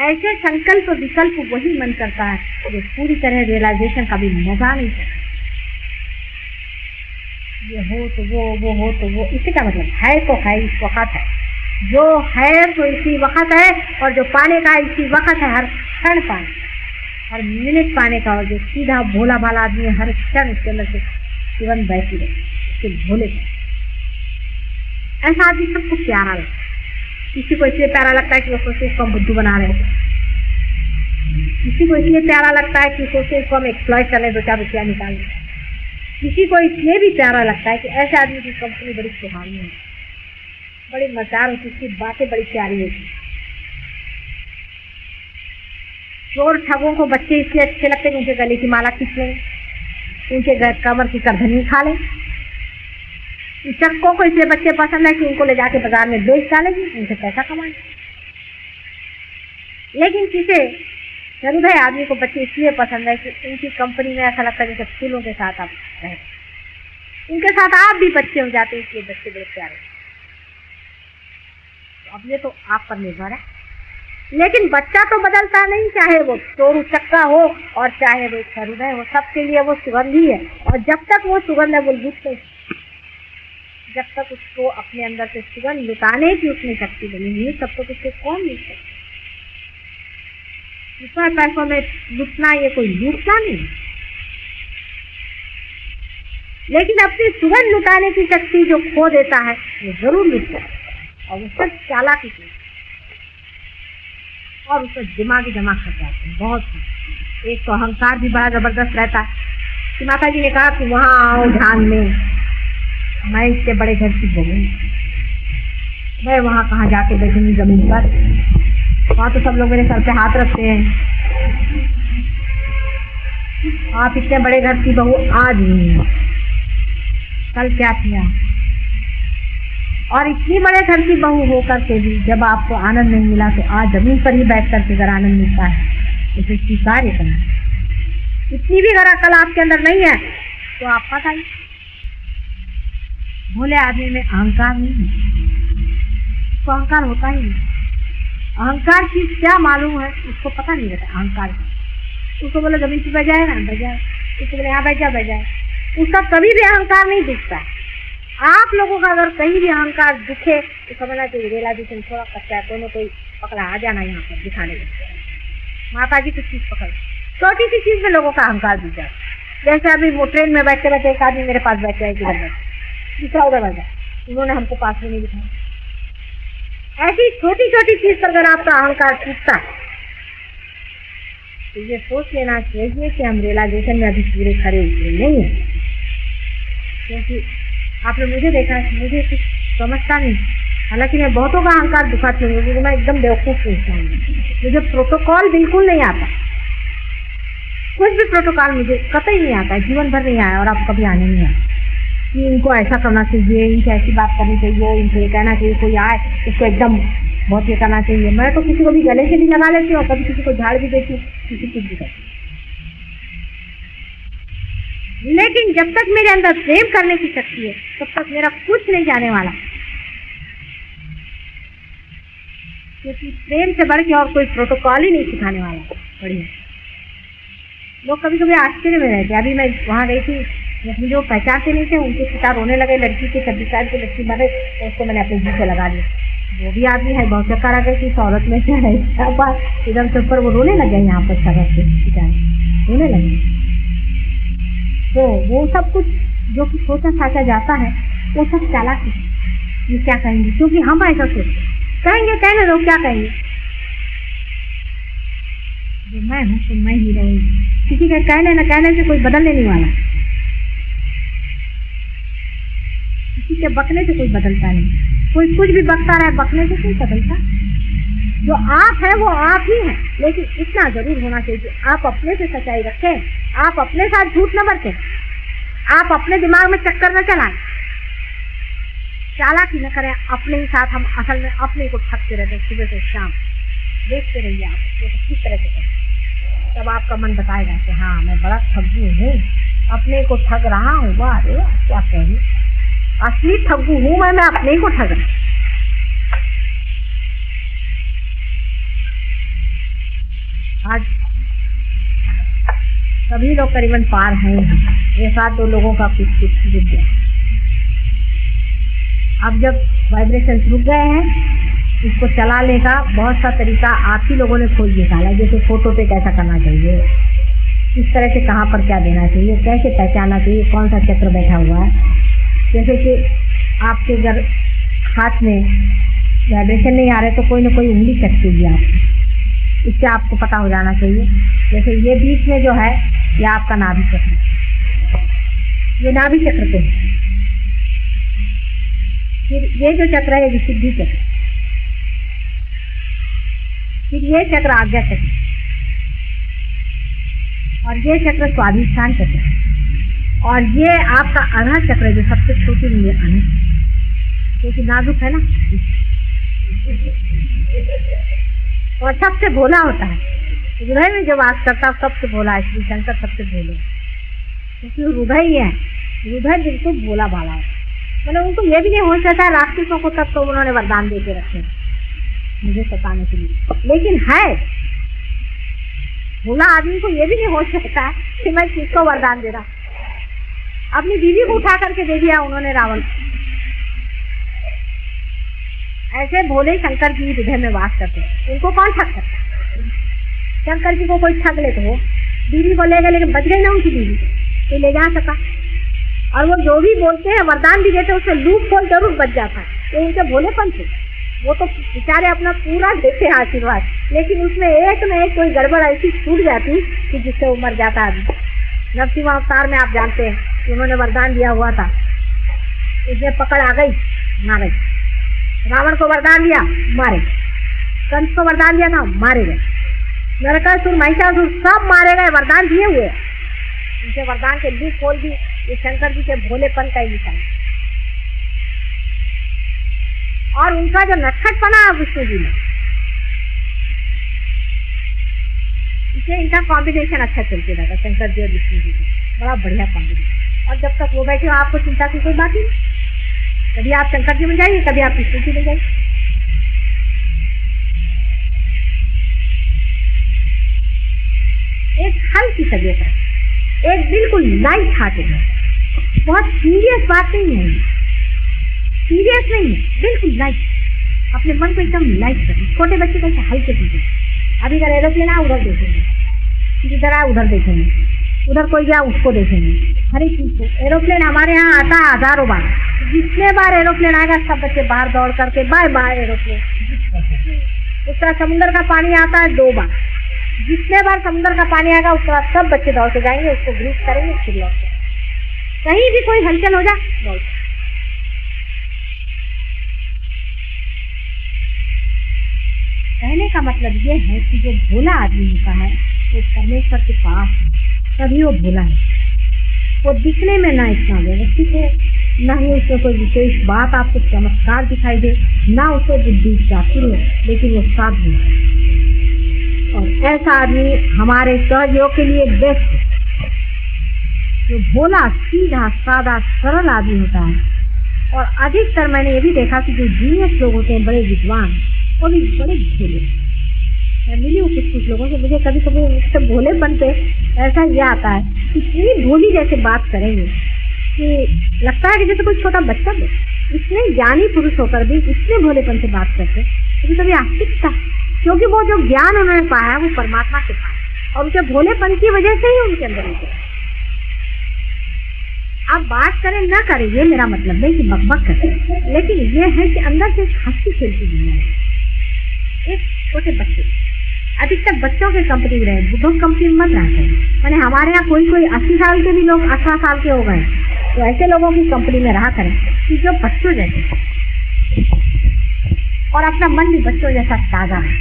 ऐसे संकल्प विकल्प वही मन करता है जो पूरी तरह रियलाइजेशन का भी मजा नहीं सकता। ये हो तो वो हो तो वो, इससे क्या मतलब? है तो है, इस वक्त है, जो है तो इसी वक्त है, और जो पाने का है इसी वक्त है, हर क्षण पाने, हर मिनट पाने का। और जो सीधा भोला भाला आदमी है, हर क्षण उसके अंदर से तुरंत बहती रहे, उसके भोले का। ऐसा आदमी सबको प्यारा लगता है। किसी को इसलिए प्यारा लगता है कि वो सोचते इसको हम बुद्धू बना रहे हैं, किसी को इसलिए प्यारा लगता है कि सोचते इसको हम एक्सप्लॉइट करने 2-4 रुपया निकाल दें, किसी को इसलिए भी प्यारा लगता है कि ऐसे आदमी की कंपनी बड़ी सुहानी है, बड़ी मजेदार होती, उसकी बातें बड़ी प्यारी होती। चोर ठगों को बच्चे इसलिए अच्छे लगते हैं कि उनके गले की माला खींच लें, उनके कमर की करधनी खा लें। चक्कों को इसलिए बच्चे पसंद है कि उनको ले जाके बाजार में बेच डालेंगे, उनसे पैसा कमाएंगे। लेकिन किसे हृदय आदमी को बच्चे इसलिए पसंद है कि उनकी कंपनी में ऐसा लगता है जैसे फूलों के साथ आप रहे, उनके साथ आप भी बच्चे हो जाते हैं, इसलिए बच्चे बड़े प्यारे। तो अब ये तो आप पर निर्भर है। लेकिन बच्चा तो बदलता नहीं, चाहे वो चोर चक्का हो और चाहे वो हृदय हो, सबके लिए वो सुगंध ही है। और जब तक वो सुगंध है वो लुटते, जब तक उसको अपने अंदर से सुगंध लुटाने की उसमें शक्ति बनी हुई है, तब तक उसको कौन लूट सकता? रुपये पैसों में लुटना ये कोई लूटना नहीं, लेकिन अपनी सुगंध लुटाने की शक्ति जो खो देता है वो जरूर लुटता है, और वो सब चालाकी से, और उसमें दिमागी दिमाग खर्च जाते हैं बहुत। एक तो अहंकार भी बड़ा जबरदस्त रहता है कि माता जी ने कहा कि वहाँ आओ ध्यान में, मैं इससे बड़े घर की बहू, मैं वहाँ कहाँ जाके बैठूंगी जमीन पर, वहाँ तो सब लोग मेरे सर पे हाथ रखते हैं। आप इतने बड़े घर की बहू आज नहीं है, कल क्या किया? और इतनी बड़े घर की बहू होकर के भी जब आपको आनंद नहीं मिला तो आज जमीन पर ही बैठ करके अगर आनंद मिलता है उसे स्वीकार करना। इतनी भी अगर अकल आपके अंदर नहीं है तो आप पता ही, भोले आदमी में अहंकार नहीं है, उसको अहंकार होता ही नहीं। अहंकार की क्या मालूम है, उसको पता नहीं रहता अहंकार। उसको बोले जमीन पर बैठ जाए ना, बैठ जाए, उसको बोले यहाँ बैठ जाए, उसका कभी भी अहंकार नहीं दिखता। आप लोगों का अगर कहीं भी अहंकार दिखे तो समझना चाहिए रियलाइजेशन थोड़ा कच्चा है, दोनों कोई पकड़ा आ जाना यहाँ पर दिखाने के। माता जी कुछ चीज पकड़, छोटी सी चीज में लोगों का अहंकार दिख जाए। जैसे अभी वो ट्रेन में बैठते बैठे एक आदमी मेरे पास बैठ जाए, किधर बैठे, दूसरा उधर बैठ जाए, उन्होंने हमको पास में नहीं दिखाया। ऐसी छोटी छोटी चीज पर अगर आपका अहंकार टूटता है तो ये सोच लेना चाहिए कि हम रियलाइजेशन में अभी पूरे खड़े उतरे नहीं है। क्योंकि आपने मुझे देखा, मुझे कुछ समझता नहीं, हालांकि मैं बहुतों का अहंकार दुखाती हूँ क्योंकि मैं एकदम बेवकूफ़ इंसान हूँ। मुझे प्रोटोकॉल बिल्कुल नहीं आता, कुछ भी प्रोटोकॉल मुझे कतई नहीं आता है, जीवन भर नहीं आया और अब कभी आने नहीं आया कि इनको ऐसा करना चाहिए, इनसे ऐसी बात करनी चाहिए, इनसे ये कहना चाहिए, कोई आए उसको एकदम बहुत ये करना चाहिए। मैं तो किसी को भी गले से भी लगा लेती हूँ, कभी किसी को झाड़ भी देती हूँ, किसी कुछ भी करती। लेकिन जब तक मेरे अंदर प्रेम करने की शक्ति है तब तक मेरा कुछ नहीं जाने वाला, क्योंकि प्रेम से बढ़ के और कोई प्रोटोकॉल ही नहीं सिखाने वाला। बढ़िया लोग कभी कभी आश्चर्य में रहते। अभी मैं वहाँ गई थी, मुझे वो पहचानते नहीं थे, उनके पिता रोने लगे, लड़की के 26 साल की लड़की मरे तो उसको मैंने अपने जी से लगा दिया। वो भी आदमी है, बहुत चक्कर आ गए कि इस औरत में क्या है, एकदम से ऊपर वो रोने लगे, यहाँ पर सड़क पे पिता रोने लगे। तो वो सब कुछ जो कि सोचा साचा जाता है वो सब चालाकी। ये क्या कहेंगे, क्योंकि हम ऐसा सोचते कहेंगे, कहने दो क्या कहेंगे, जो मैं हूँ तो मैं ही रहूंगी। किसी के कहने न कहने से कोई बदलने नहीं वाला, किसी के बकने से कोई बदलता नहीं। कोई कुछ भी बकता रहे, बकने से कोई बदलता। जो आप है वो आप ही है, लेकिन इतना जरूर होना चाहिए कि आप अपने से सच्चाई रखें, आप अपने साथ झूठ न बरतें, आप अपने दिमाग में चक्कर न चलाएं, चालाकी न करें अपने ही साथ। हम असल में अपने को ठगते रहते हैं सुबह से शाम। देखते रहिए आप अपने को किस तरह से करें, तब आपका मन बताएगा कि हाँ मैं बड़ा ठगू हूँ, अपने को ठग रहा हूँ। वाह अरे क्या कहें, असली ठगू हूँ मैं अपने को ठग रहा। आज सभी लोग करीबन पार हैं, ये 7 लोगों का कुछ रुक गया। अब जब वाइब्रेशन रुक गए हैं, इसको चलाने का बहुत सा तरीका आप ही लोगों ने खोज निकाला। जैसे फोटो पे कैसा करना चाहिए, इस तरह से कहाँ पर क्या देना चाहिए, कैसे पहचानना चाहिए, कौन सा चक्र बैठा हुआ है। जैसे कि आपके अगर हाथ में वाइब्रेशन नहीं आ रहे तो कोई ना कोई उंगली कट कीजिए आप, इससे आपको पता हो जाना चाहिए। जैसे ये बीच में जो है ये आपका नाभि चक्र, ये नाभि चक्र पे है। फिर ये जो चक्र है विशुद्धि चक्र, फिर ये चक्र आज्ञा चक्र, और ये चक्र स्वाधिष्ठान चक्र, और ये आपका आधा चक्र जो सबसे छोटी नहीं है अनंत, क्योंकि नाजुक है ना और सबसे भोला होता है। हृदय में जो वास करता है सबसे भोला है, श्री शंकर सबसे भोले, क्योंकि हृदय ही है। हृदय बिल्कुल भोला भाला है, मतलब उनको ये भी नहीं हो सकता। राक्षसों को तब तो उन्होंने वरदान दे के रखे मुझे सताने के लिए, लेकिन है भोला आदमी को ये भी नहीं हो सकता कि मैं किसको वरदान दे रहा। अपनी बीवी को उठा करके दे दिया उन्होंने रावण। ऐसे भोले शंकर जी हृदय में वास करते, उनको कौन ठग सकता। शंकर जी को कोई ठग ले तो बीवी को ले गए, लेकिन बच गई ना उनकी बीवी, तो ले जा सका। और वो जो भी बोलते हैं वरदान भी देते, उससे लूप खोल जरूर बच जाता है। तो उनके भोलेपन से वो तो बेचारे अपना पूरा देते हैं आशीर्वाद, लेकिन उसमें एक न एक कोई गड़बड़ ऐसी छूट जाती कि जिससे वो मर जाता आदमी। नरसिंह अवतार में आप जानते हैं कि उन्होंने वरदान दिया हुआ था, इसमें पकड़ आ गई, मारे। रावण को वरदान दिया, मारे। कंस को वरदान दिया था, मारे गए। नरकासुर, महिषासुर सब मारे गए, वरदान दिए हुए। उनके वरदान के लूप खोल भी ये शंकर जी के भोलेपन का ही निशान। और उनका जो नटखटपना है विष्णु जी में, इसे इनका कॉम्बिनेशन अच्छा चलते रहता, शंकर जी और विष्णु जी का बड़ा बढ़िया कॉम्बिनेशन। और जब तक वो बैठे हो आपको चिंता की कोई बात नहीं। कभी आप शंकर जी बन जाइए, कभी आप विष्णु जी बन जाइए। एक हल्की तबीयत है, एक बिल्कुल लाइट हार्टेड है, बहुत सीरियस बात नहीं है, सीरियस नहीं है, बिल्कुल लाइट। अपने मन को एकदम लाइट करें। छोटे बच्चे को हल्के चीजें, अभी अगर एरोप्लेन आया उधर देखेंगे, इधर आया उधर देखेंगे, उधर कोई गया उसको देखेंगे, हर एक चीज को। एरोप्लेन हमारे यहाँ आता है हजारों बार, जितने बार एरोप्लेन आएगा सब बच्चे बाहर दौड़ करके बाय बाय एरोप्लेन। उसका समुद्र का पानी आता है 2 बार, जितने बार समुद्र का पानी आएगा उसके बाद सब बच्चे दौड़ के जाएंगे, उसको ग्रीस करेंगे, फिर लौट। कहीं भी कोई हलचल हो जाए दौड़। कहने का मतलब ये है कि जो भोला आदमी होता है वो परमेश्वर के पास है, तभी वो भोला है। वो दिखने में ना इतना व्यवस्थित है, ना ही उसमें कोई विशेष बात आपको चमत्कार दिखाई दे, ना उसको बुद्धि चातुर है, लेकिन वो साधु है। और ऐसा आदमी हमारे सहयोग के लिए बेस्ट है। जो भोला, सीधा, सादा, सरल आदमी होता है। और अधिकतर मैंने ये भी देखा कि जो जीनियस लोग होते हैं, बड़े विद्वान, वो भी बड़े भोले। मैं मिली हूँ कुछ लोगों से, मुझे कभी कभी उससे भोले बनते ऐसा ये आता है, इतनी भोली जैसे बात करेंगे कि लगता है कि जैसे कोई छोटा बच्चा हो। इतने ज्ञानी पुरुष होकर भी इतने भोलेपन से बात करते, कभी कभी आश्चर्य था, क्योंकि वो जो ज्ञान उन्होंने पाया वो परमात्मा से पाया, और उनके भोलेपन की वजह से ही उनके अंदर निकला। आप बात करें ना करें ये मेरा मतलब नहीं कि बकबक करें, लेकिन ये है कि अंदर से हंसी खेलती दुनिया है। एक छोटे बच्चे, अधिकतर बच्चों के कंपनी में रहे, बुढ़ों कंपनी में मत रहते हैं। मैंने हमारे यहाँ कोई 80 साल के भी लोग 18 साल के हो गए, तो ऐसे लोगों की कंपनी में रहा करें कि जो बच्चों जैसे, और अपना मन भी बच्चों जैसा ताजा है।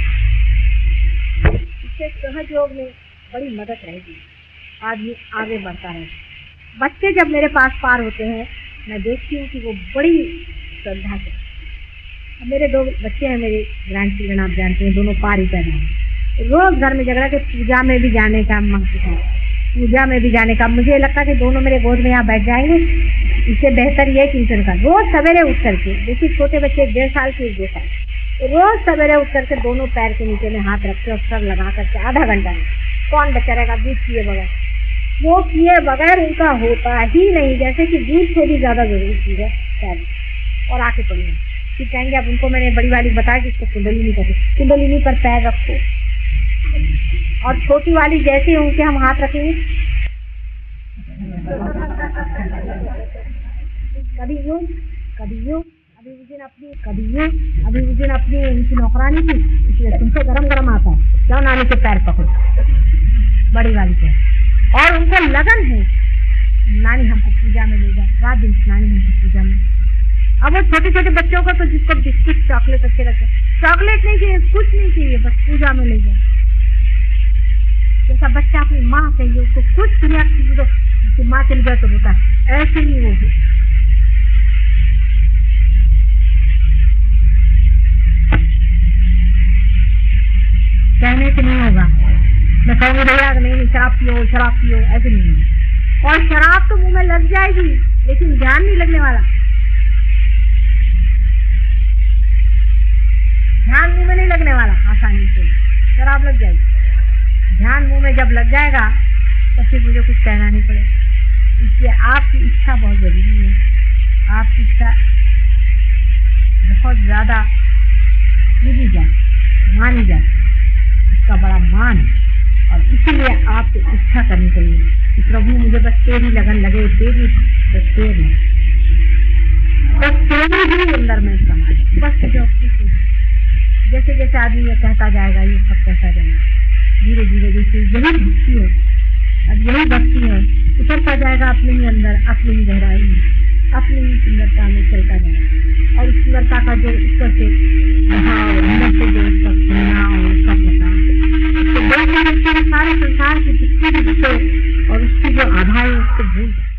इससे सहयोग में बड़ी मदद रहेगी, आदमी आगे बढ़ता है। बच्चे जब मेरे पास पार होते हैं, मैं देखती हूँ कि वो बड़ी श्रद्धा से, मेरे 2 बच्चे हैं, मेरे ग्रैंड चिल्ड्रन, आप जानते हैं, दोनों पार ही पैदा हैं। रोज घर में झगड़ा के पूजा में भी जाने का मांगते हैं, पूजा में भी जाने का। मुझे लगता है कि दोनों मेरे गोद में यहाँ बैठ जाएंगे, इससे बेहतर ये कि इनका रोज सवेरे उठ करके, देखिए छोटे बच्चे 1.5 साल के 2 साल, रोज सवेरे उठ करके दोनों पैर के नीचे में हाथ रख के और सर लगा करके आधा घंटा में कौन बच्चा रहेगा दूध पिए बगैर। वो पिए बगैर उनका होता ही नहीं, जैसे कि दूध से भी ज्यादा जरूरी चीज है पैर। और आके पड़ी फिर कहेंगे अब उनको मैंने बड़ी वाली बताया कि इसको कुंडलिनी कहते, कुंडलिनी पर पैर रखो। और छोटी वाली जैसे उनके हम हाथ रखेंगे कभी यूं कभी यूं। अभी उस दिन अपनी उनकी नौकरानी थी, इसलिए तुमसे गरम गरम आता है, जाओ नानी के पैर पकड़ो, बड़ी वाली के। और उनको लगन है नानी हमको पूजा में ले जाए, रात दिन नानी हमको पूजा में। अब वो छोटे छोटे बच्चों को तो जिसको बिस्कुट चॉकलेट अच्छे लगते, चॉकलेट नहीं चाहिए, कुछ नहीं चाहिए, बस पूजा में ले जाए। जैसा बच्चा अपनी माँ चाहिए उसको कुछ दुनिया की चीजों उसकी माँ चल गया तो होता है, ऐसे ही वो है। कहने से नहीं होगा, मैं कहूँगी भैया नहीं शराब पियो, ऐसे नहीं है। और शराब तो मुंह में लग जाएगी लेकिन ध्यान नहीं लगने वाला, ध्यान मुंह में नहीं लगने वाला आसानी से। शराब लग जाएगी, ध्यान मुंह में जब लग जाएगा तो फिर मुझे कुछ कहना नहीं पड़ेगा। इसलिए आपकी इच्छा बहुत जरूरी है, आपकी इच्छा बहुत ज्यादा मिली जाए, मानी जाती, इसका बड़ा मान है। और इसीलिए आपको इच्छा करनी चाहिए कि प्रभु मुझे बस तेरी लगन लगे, तेरी बस तेरी ही अंदर में समा है, बस जो जैसे जैसे आदमी ये कहता जाएगा ये सब कहता जाएगा, धीरे धीरे जैसे यही भक्ति है, अब यही भक्ति है, उतरता जाएगा अपने ही अंदर, अपनी ही गहराई में, अपनी ही सुंदरता में चलता जाएगा। और इस सुंदरता का जो ऊपर से अंदर से जो उसका सुनना और उसका प्रकाश, तो सारे संसार के जितने भी विषय और उसकी जो आभा है उसको भूल जाए।